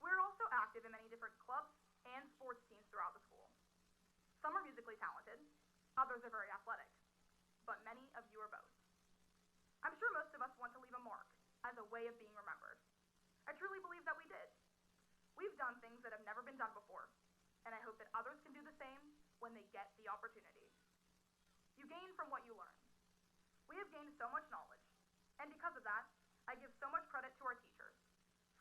We're also active in many different clubs and sports teams throughout the school. Some are musically talented, others are very athletic, but many of you are both. I'm sure most of us want to leave a mark as a way of being remembered. I truly believe that we did. We've done things that have never been done before, and I hope that others can do the same when they get the opportunity. You gain from what you learn. We have gained so much knowledge, and because of that, I give so much credit to our teachers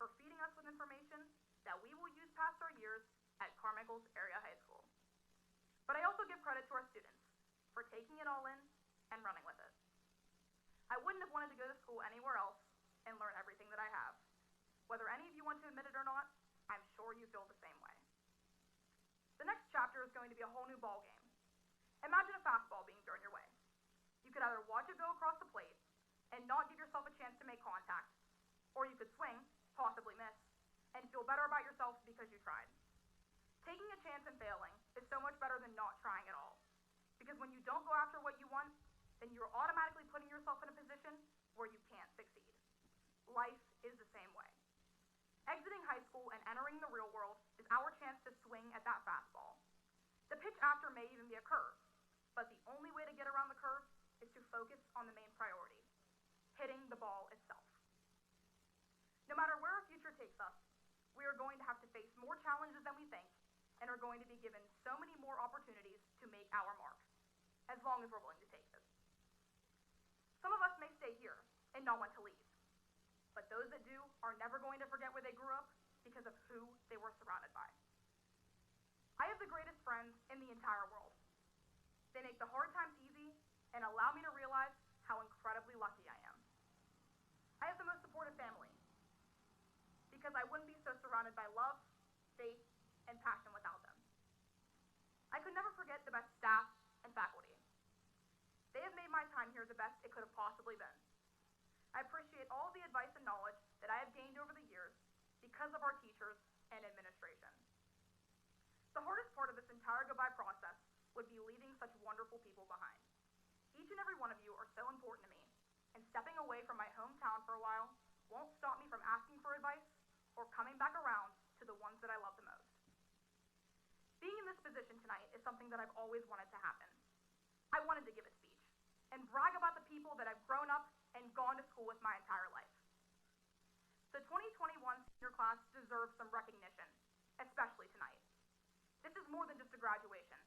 for feeding us with information that we will use past our years at Carmichaels Area High School. But I also give credit to our students for taking it all in and running with it. I wouldn't have wanted to go to school anywhere else and learn everything that I have. Whether any of you want to admit it or not, I'm sure you feel the same way. The next chapter is going to be a whole new ball game. Imagine a fastball being thrown your way. You could either watch it go across the plate and not give yourself a chance to make contact, or you could swing, possibly miss, and feel better about yourself because you tried. Taking a chance and failing is so much better than not trying at all, because when you don't go after what you want, then you're automatically putting yourself in a position where you can't succeed. Life is the same way. Exiting high school and entering the real world is our chance to swing at that fastball. The pitch after may even be a curve, but the only way to get around the curve is to focus on the main priority, hitting the ball itself. No matter where our future takes us, we are going to have to face more challenges than we think and are going to be given so many more opportunities to make our mark, as long as we're willing to take it. Some of us may stay here and not want to leave, but those that do are never going to forget where they grew up because of who they were surrounded by. I have the greatest friends in the entire world. They make the hard times easy and allow me to realize how incredibly lucky I am. I have the most supportive family because I wouldn't be so surrounded by love, faith, and passion without them. I could never forget the best staff and faculty. They have made my time here the best it could have possibly been. I appreciate all the advice and knowledge that I have gained over the years because of our teachers and administration. The hardest part of this entire goodbye process would be leaving such wonderful people behind. Each and every one of you are so important to me, and stepping away from my hometown for a while won't stop me from asking for advice or coming back around to the ones that I love the most. Being in this position tonight is something that I've always wanted to happen. I wanted to give a speech and brag about the people that I've grown up and gone to school with my entire life. The 2021 senior class deserves some recognition, especially tonight. This is more than just a graduation.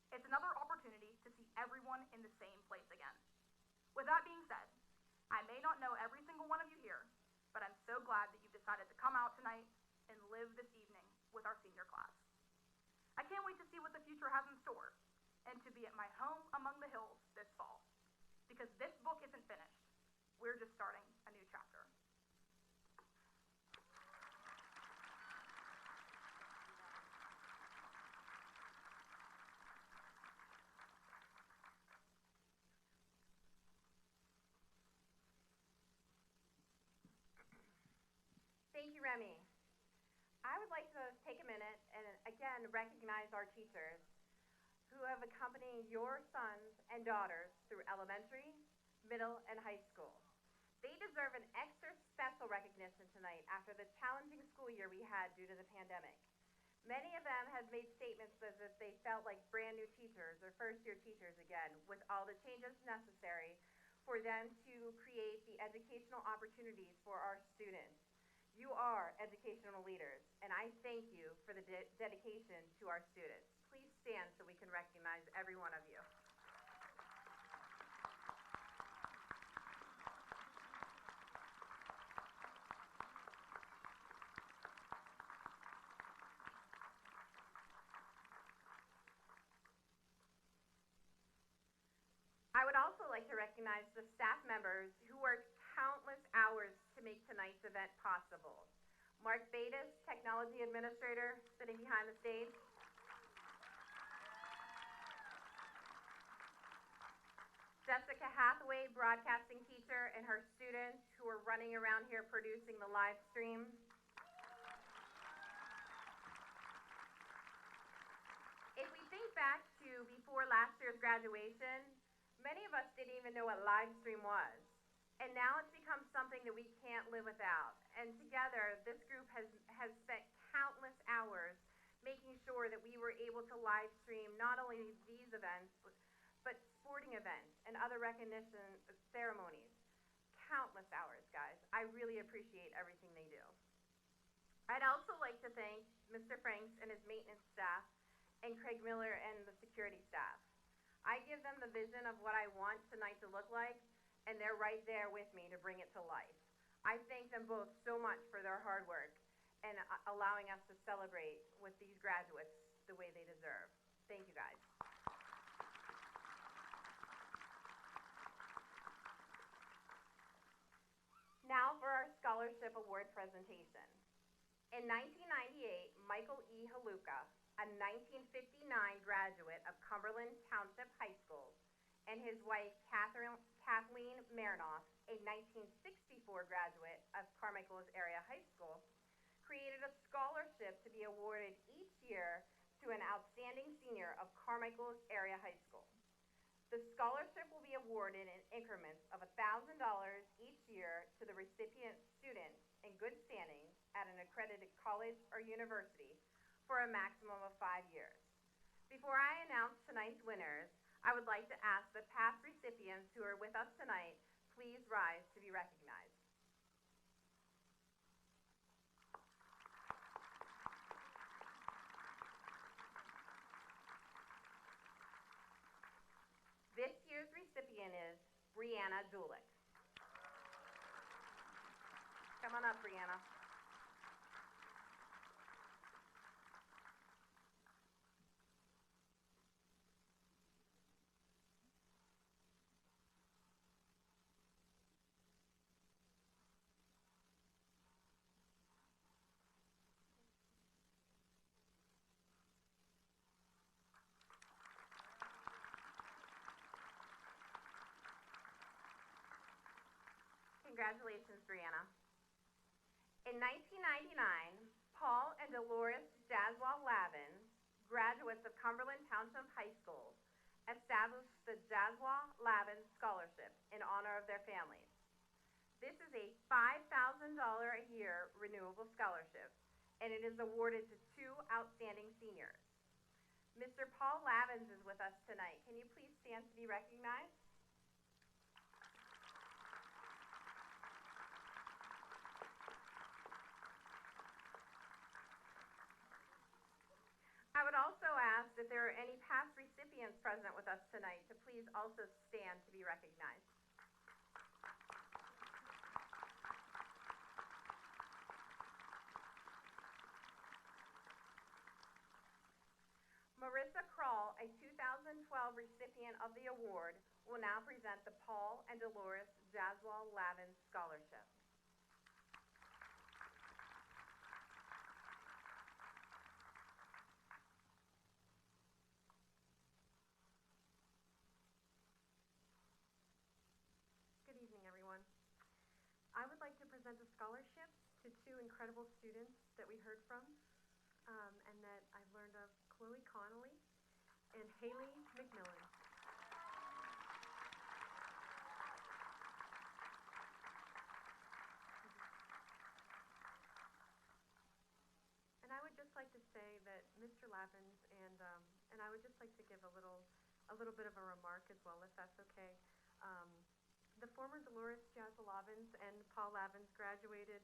It's another opportunity to see everyone in the same place again. With that being said, I may not know every single one of you here, but I'm so glad that you've decided to come out tonight and live this evening with our senior class. I can't wait to see what the future has in store and to be at my home among the hills this fall, because this book isn't finished. We're just starting a new chapter. Thank you, Remy. I would like to take a minute and again recognize our teachers who have accompanied your sons and daughters through elementary, middle, and high school. They deserve an extra special recognition tonight after the challenging school year we had due to the pandemic. Many of them have made statements as if they felt like brand new teachers or first-year teachers again, with all the changes necessary for them to create the educational opportunities for our students. You are educational leaders, and I thank you for the dedication to our students. Please stand so we can recognize every one of you. I would also like to recognize the staff members who worked countless hours to make tonight's event possible. Mark Batis, Technology Administrator, sitting behind the stage. Jessica Hathaway, Broadcasting Teacher, and her students who are running around here producing the live stream. If we think back to before last year's graduation, many of us didn't even know what live stream was. And now it's become something that we can't live without. And together, this group has spent countless hours making sure that we were able to live stream not only these events, but sporting events and other recognition ceremonies. Countless hours, guys. I really appreciate everything they do. I'd also like to thank Mr. Franks and his maintenance staff and Craig Miller and the security staff. I give them the vision of what I want tonight to look like, and they're right there with me to bring it to life. I thank them both so much for their hard work and allowing us to celebrate with these graduates the way they deserve. Thank you, guys. Now for our scholarship award presentation. In 1998, Michael E. Haluka, a 1959 graduate of Cumberland Township High School, and his wife Kathleen Marinoff, a 1964 graduate of Carmichaels Area High School, created a scholarship to be awarded each year to an outstanding senior of Carmichaels Area High School. The scholarship will be awarded in increments of $1,000 each year to the recipient student in good standing at an accredited college or university for a maximum of 5 years. Before I announce tonight's winners, I would like to ask the past recipients who are with us tonight, please rise to be recognized. This year's recipient is Brianna Dulick. Come on up, Brianna. Congratulations, Brianna. In 1999, Paul and Dolores Jaswal Lavin, graduates of Cumberland Township High School, established the Jaswal Lavin Scholarship in honor of their families. This is a $5,000 a year renewable scholarship, and it is awarded to two outstanding seniors. Mr. Paul Lavins is with us tonight. Can you please stand to be recognized? I would also ask if there are any past recipients present with us tonight to please also stand to be recognized. Marissa Kroll, a 2012 recipient of the award, will now present the Paul and Dolores Jaswal Lavin Scholarship. Good evening, everyone. I would like to present a scholarship to two incredible students that we heard from and that I've learned of, Chloe Connolly and Haley McMillan. And I would just like to say that Mr. Lavins and I would just like to give a little bit of a remark as well, if that's okay. The former Dolores Jaswal Lavins and Paul Lavins graduated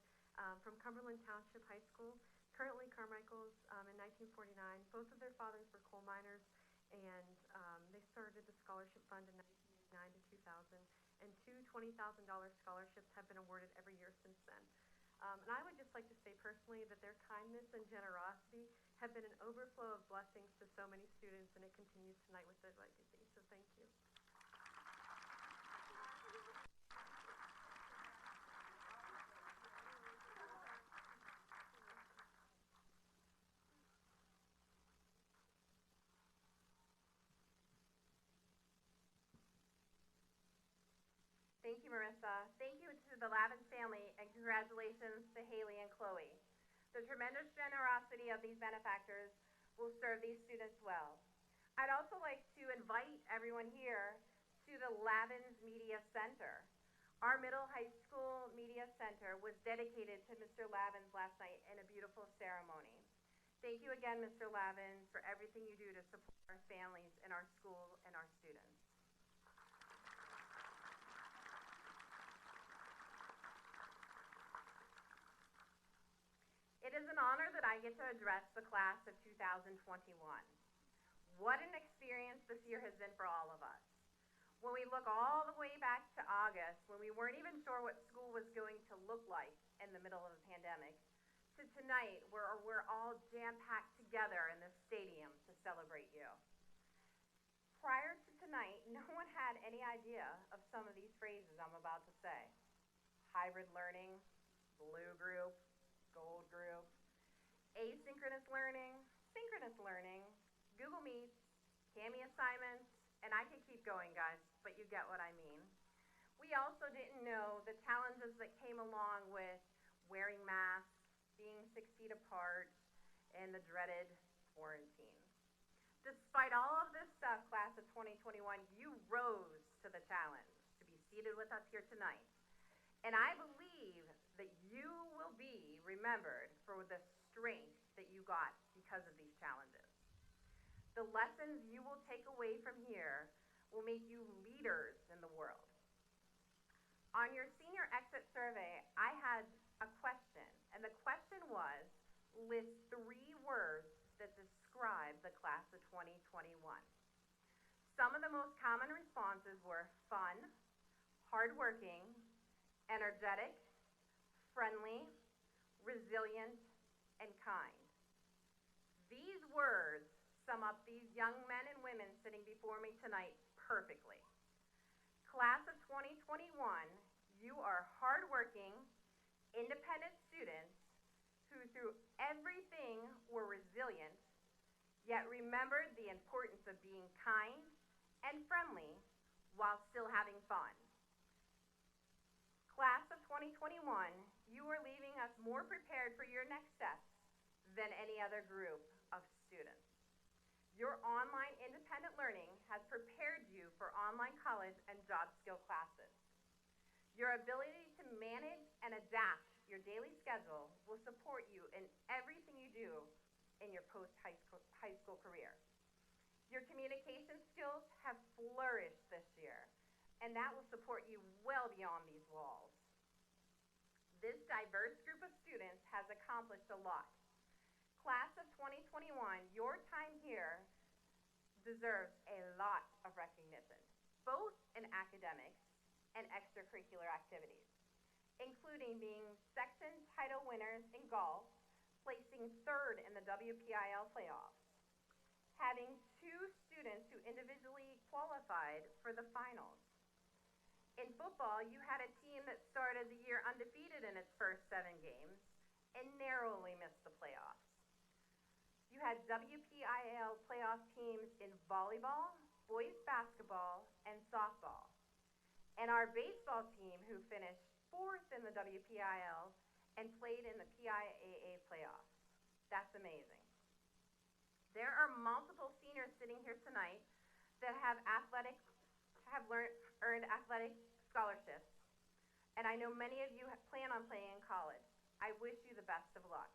from Cumberland Township High School, currently Carmichaels, in 1949. Both of their fathers were coal miners, and they started the scholarship fund in 1999 to 2000, and two $20,000 scholarships have been awarded every year since then. And I would just like to say personally that their kindness and generosity have been an overflow of blessings to so many students, and it continues tonight with their legacy. So thank you. Thank you, Marissa. Thank you to the Lavin family, and congratulations to Haley and Chloe. The tremendous generosity of these benefactors will serve these students well. I'd also like to invite everyone here to the Lavins Media Center. Our middle high school media center was dedicated to Mr. Lavins last night in a beautiful ceremony. Thank you again, Mr. Lavins, for everything you do to support our families and our school and our students. It is an honor that I get to address the class of 2021. What an experience this year has been for all of us. When we look all the way back to August, when we weren't even sure what school was going to look like in the middle of a pandemic, to tonight where we're all jam-packed together in this stadium to celebrate you. Prior to tonight, no one had any idea of some of these phrases I'm about to say. Hybrid learning, blue group, gold group, asynchronous learning, synchronous learning, Google Meets, Kami assignments, and I can keep going, guys, but you get what I mean. We also didn't know the challenges that came along with wearing masks, being 6 feet apart, and the dreaded quarantine. Despite all of this stuff, class of 2021, you rose to the challenge to be seated with us here tonight. And I believe that you will be remembered for the strength that you got because of these challenges. The lessons you will take away from here will make you leaders in the world. On your senior exit survey, I had a question, and the question was, list 3 words that describe the class of 2021. Some of the most common responses were fun, hardworking, energetic, friendly, resilient, and kind. These words sum up these young men and women sitting before me tonight perfectly. Class of 2021, you are hardworking, independent students who through everything were resilient, yet remembered the importance of being kind and friendly while still having fun. Class of 2021, you are leaving us more prepared for your next steps than any other group of students. Your online independent learning has prepared you for online college and job skill classes. Your ability to manage and adapt your daily schedule will support you in everything you do in your post-high school career. Your communication skills have flourished this year, and that will support you well beyond these walls. This diverse group of students has accomplished a lot. Class of 2021, your time here deserves a lot of recognition, both in academics and extracurricular activities, including being section title winners in golf, placing 3rd in the WPIL playoffs, having 2 students who individually qualified for the finals. In football, you had a team that started the year undefeated in its first 7 games and narrowly missed the playoffs. You had WPIL playoff teams in volleyball, boys basketball, and softball. And our baseball team who finished 4th in the WPIL and played in the PIAA playoffs. That's amazing. There are multiple seniors sitting here tonight that have earned athletic scholarships, and I know many of you plan on playing in college. I wish you the best of luck.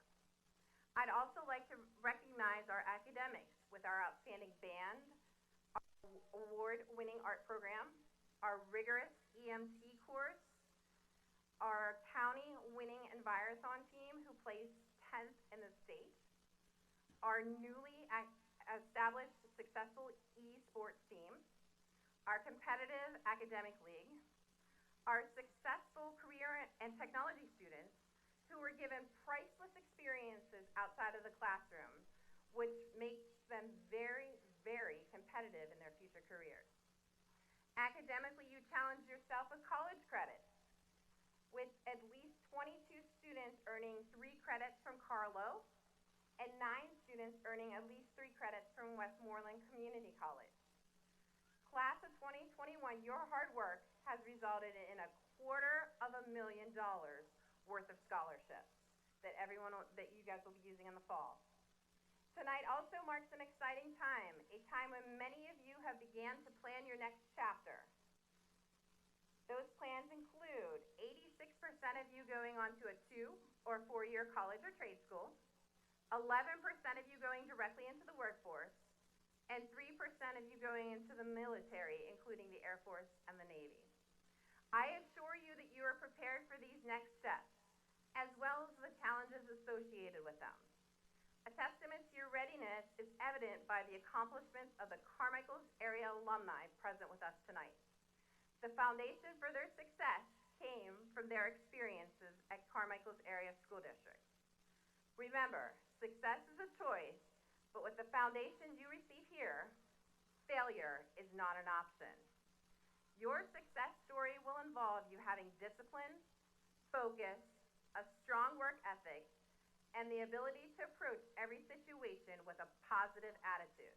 I'd also like to recognize our academics with our outstanding band, our award-winning art program, our rigorous EMT course, our county-winning Envirothon team who placed 10th in the state, our newly established successful e-sports team, our competitive academic league, our successful career and technology students who were given priceless experiences outside of the classroom, which makes them very, very competitive in their future careers. Academically, you challenge yourself with college credits, with at least 22 students earning 3 credits from Carlo and 9 students earning at least 3 credits from Westmoreland Community College. Class of 2021, your hard work has resulted in $250,000 worth of scholarships that you guys will be using in the fall. Tonight also marks an exciting time, a time when many of you have began to plan your next chapter. Those plans include 86% of you going on to a 2- or 4-year college or trade school, 11% of you going directly into the workforce, and 3% of you going into the military, including the Air Force and the Navy. I assure you that you are prepared for these next steps, as well as the challenges associated with them. A testament to your readiness is evident by the accomplishments of the Carmichaels area alumni present with us tonight. The foundation for their success came from their experiences at Carmichaels area school district. Remember, success is a choice, but with the foundations you receive here, failure is not an option. Your success story will involve you having discipline, focus, a strong work ethic, and the ability to approach every situation with a positive attitude.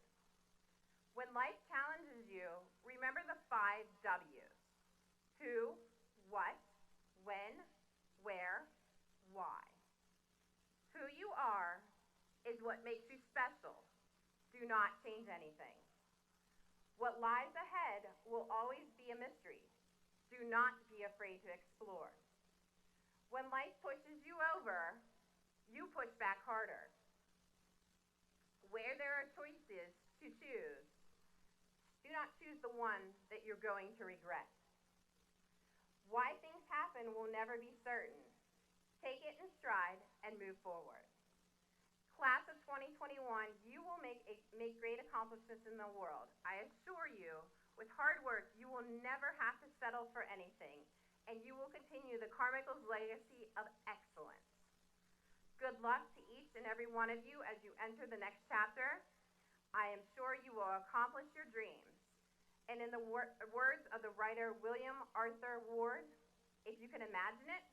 When life challenges you, remember the 5 W's. Who, what, when, where, why. Who you are is what makes you special. Do not change anything. What lies ahead will always be a mystery. Do not be afraid to explore. When life pushes you over, you push back harder. Where there are choices to choose, do not choose choose the one that you're going to regret. Why things happen will never be certain. Take it in stride and move forward. Class of 2021, you will make great accomplishments in the world. I assure you, with hard work, you will never have to settle for anything, and you will continue the Carmichaels legacy of excellence. Good luck to each and every one of you as you enter the next chapter. I am sure you will accomplish your dreams. And in the words of the writer William Arthur Ward, if you can imagine it,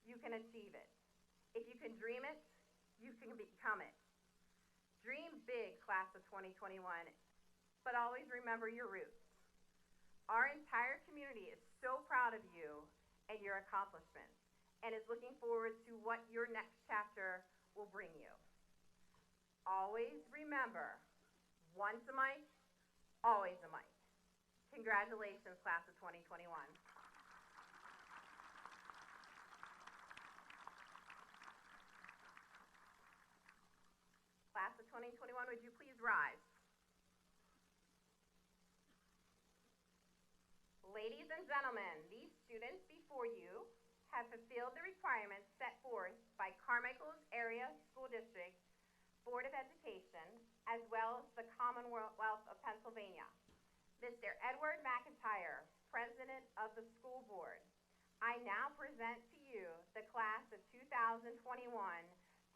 you can achieve it. If you can dream it, you can become it. Dream big, class of 2021, but always remember your roots. Our entire community is so proud of you and your accomplishments, and is looking forward to what your next chapter will bring you. Always remember, once a Mike, always a Mike. Congratulations, class of 2021. Class of 2021, would you please rise? Ladies and gentlemen, these students before you have fulfilled the requirements set forth by Carmichaels Area School District Board of Education, as well as the Commonwealth of Pennsylvania. Mr. Edward McIntyre, President of the School Board, I now present to you the class of 2021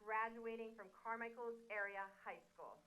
graduating from Carmichaels Area High School.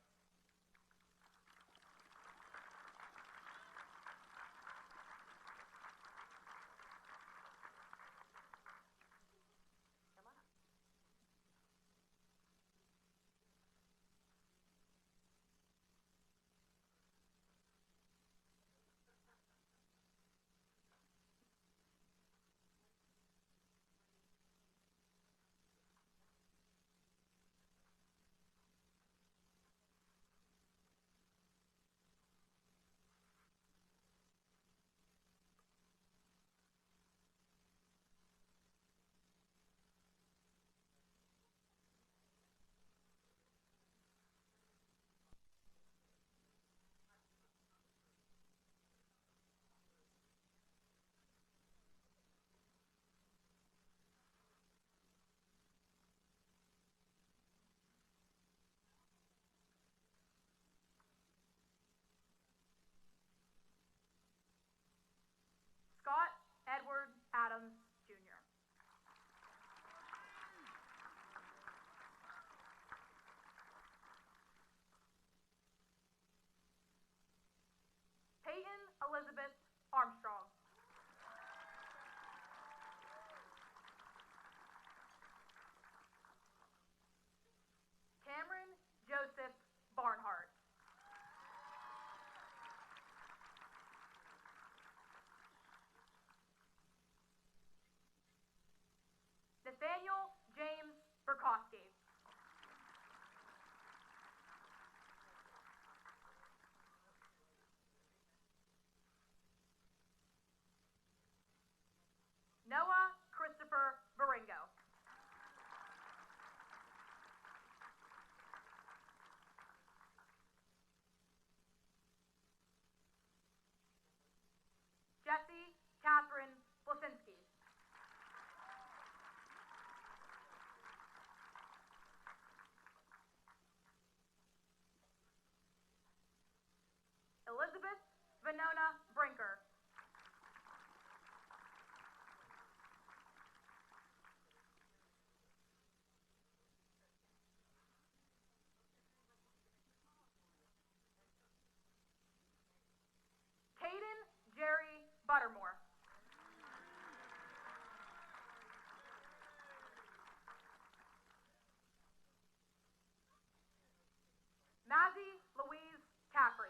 Scott Edward Adams, Jr. Peyton Elizabeth Armstrong. Cameron Joseph Barnhart. Nathaniel James Burkowski. Noah Christopher Baringo. Jessie Catherine Blasinski. Elizabeth Venona Brinker. Caden Jerry Buttermore. Mazzy Louise Caffrey.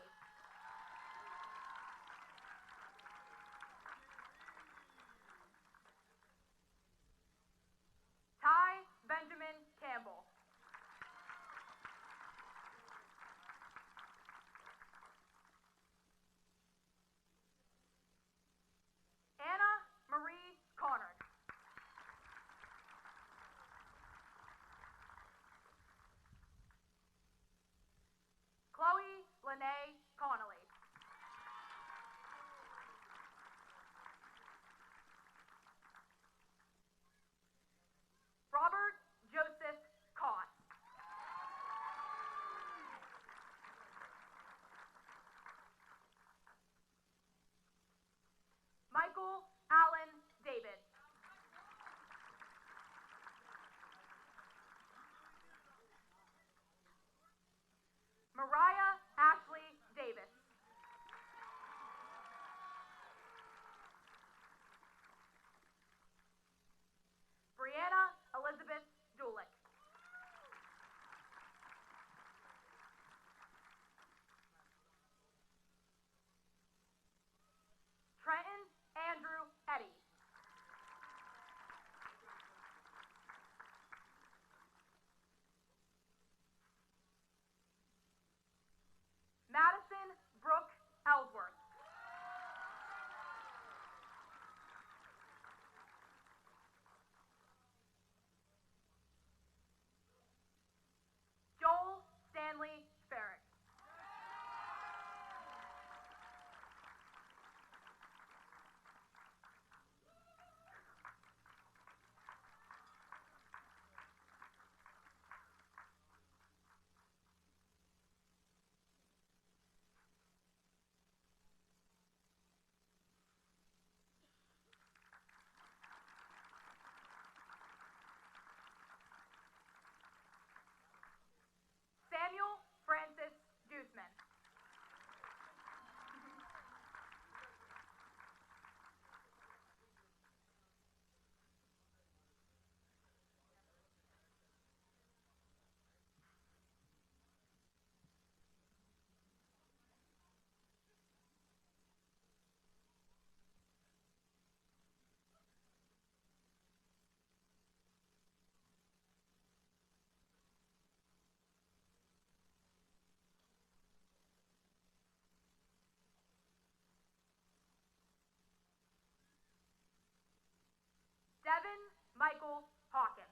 Michael Hawkins.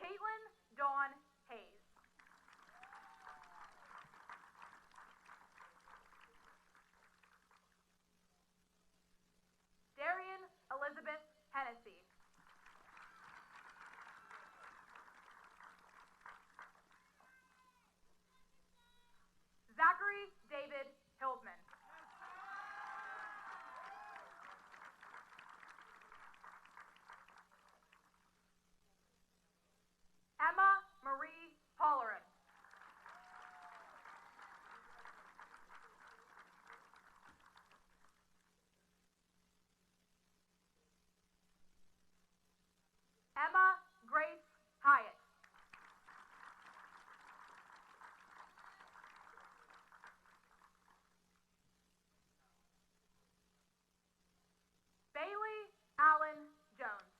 Caitlin Dawn Hayes. Darian Elizabeth Hennessy. Zachary David Hildman. Emma Marie Holleran. Emma Grace Hyatt. Bailey Allen Jones.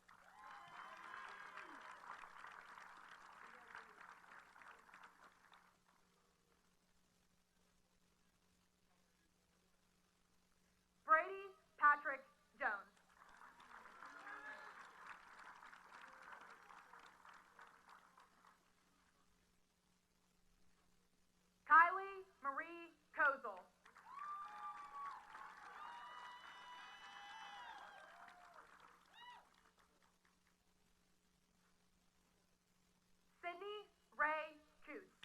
Brady Patrick Jones. Kylie Marie Kozel. Sydney Ray Coots.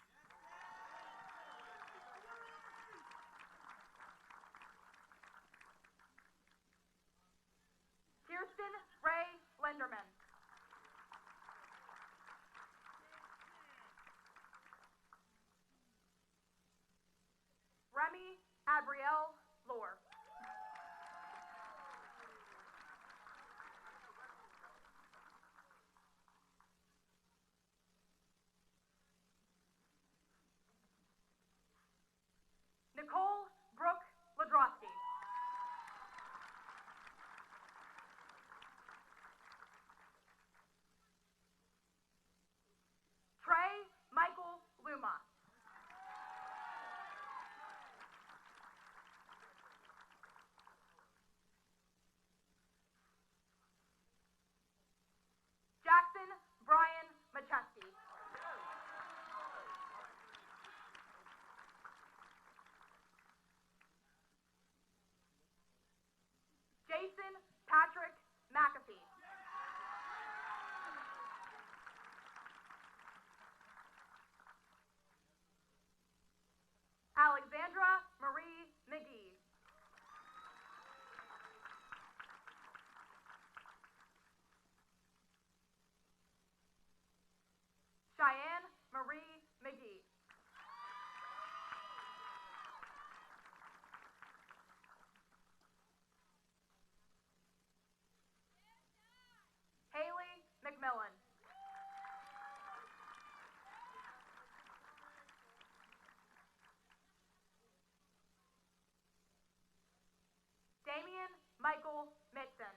Kirsten Ray Linderman. Remy Abrielle Lore. Nicole Brooke Ladrosky. Trey Michael Luma. Jackson Brian Macheski. Jason Patrick McAfee. Alexandra Marie McGee. Cheyenne Marie McGee. Haley McMillan. Damian Michael Mitson.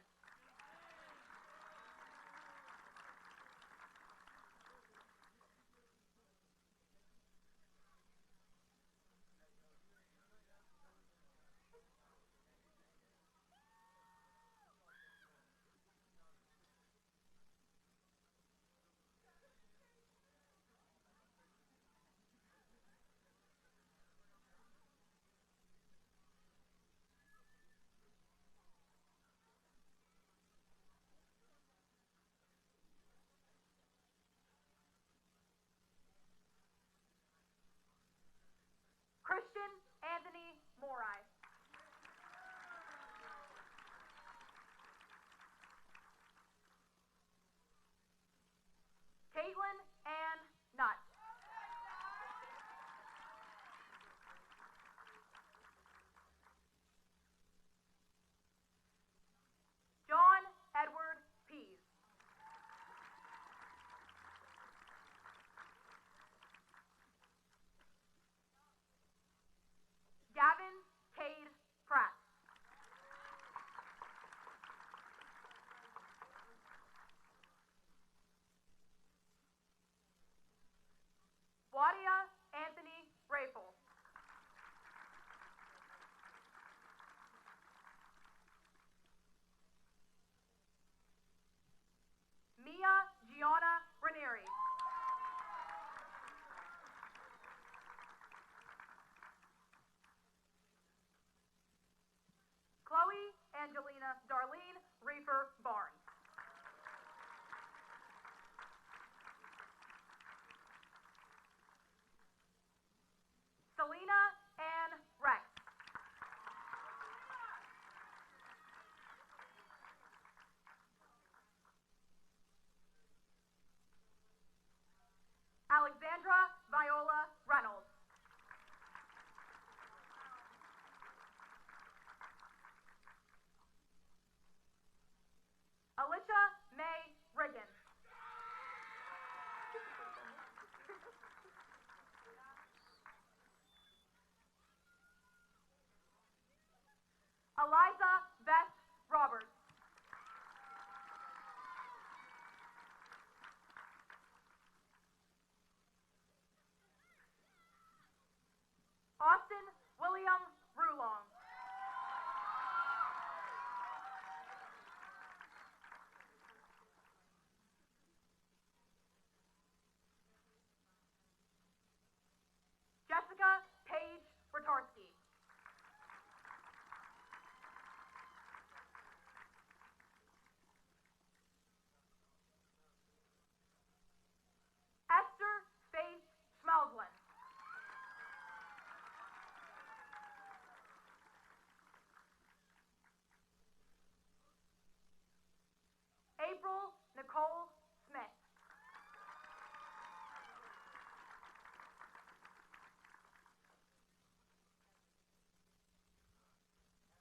April Nicole Smith.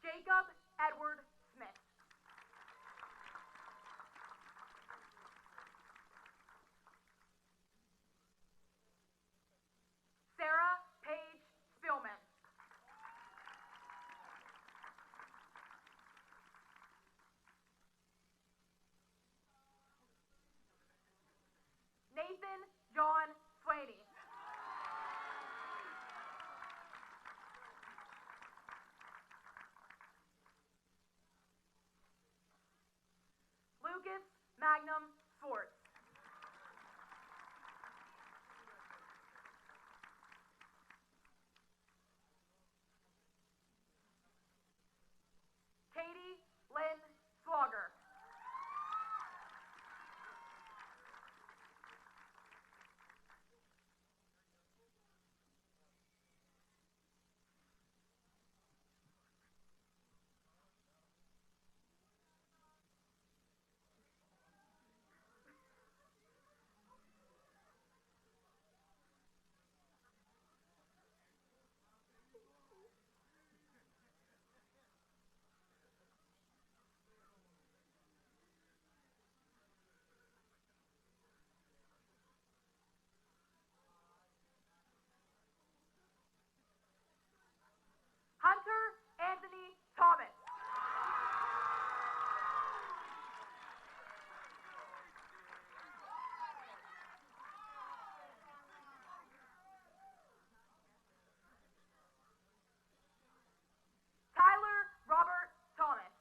Jacob Edward Smith. Sarah Paige Spielman. Nathan John Swaney. Lucas Magnum Swartz. Katie Lynn Swagger. Hunter Anthony Thomas. Tyler Robert Thomas.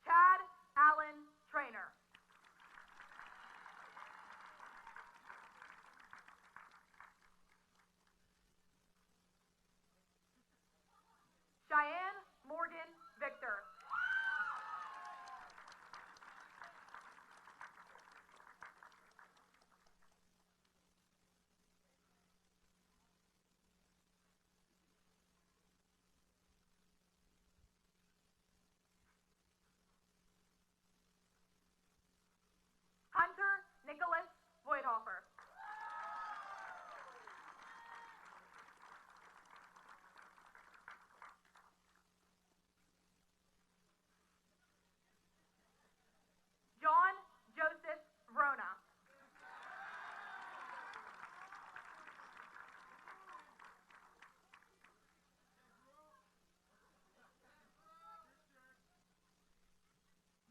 Chad Allen Trainer. Cheyenne Morgan Victor. Hunter Nicholas Voidhofer. John Joseph Vrona.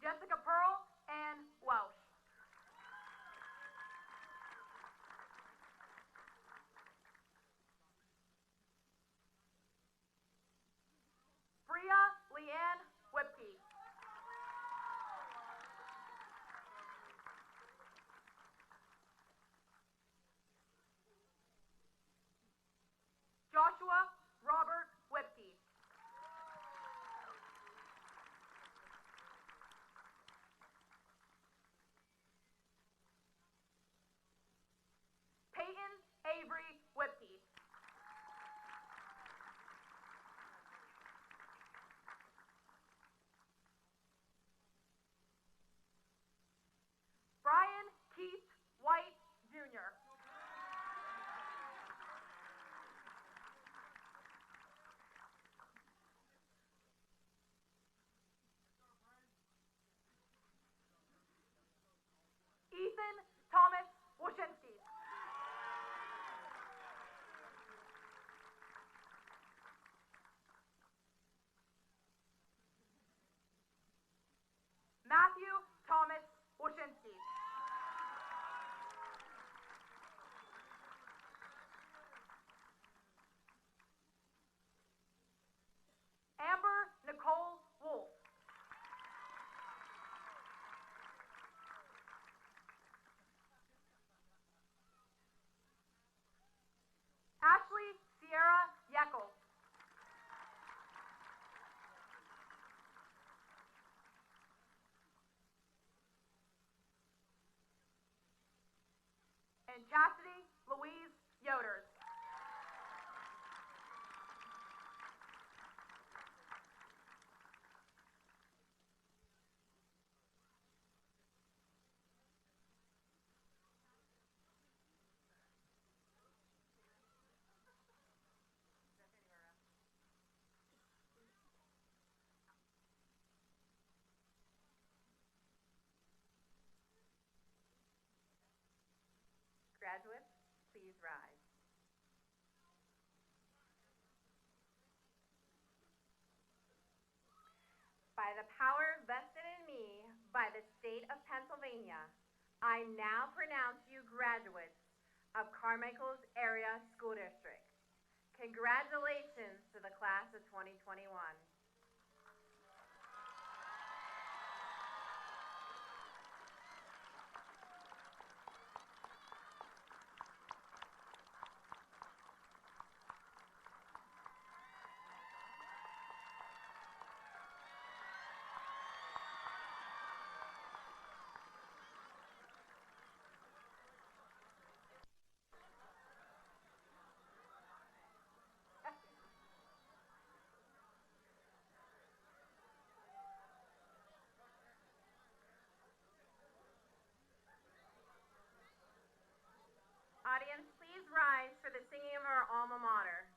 Jessica Pearl and Welsh. Bria Leanne Whipke. Joshua Robert Whipke. Peyton Avery Whipke. Brian Keith White Jr. Ethan Thomas Woshinski. Matthew Thomas Woshinski. Amber Nicole Wolf. Ashley Sierra Yeckel. And Chastity Louise Yoders. By the power vested in me by the state of Pennsylvania, I now pronounce you graduates of Carmichaels Area School District. Congratulations to the class of 2021. Audience, please rise for the singing of our alma mater.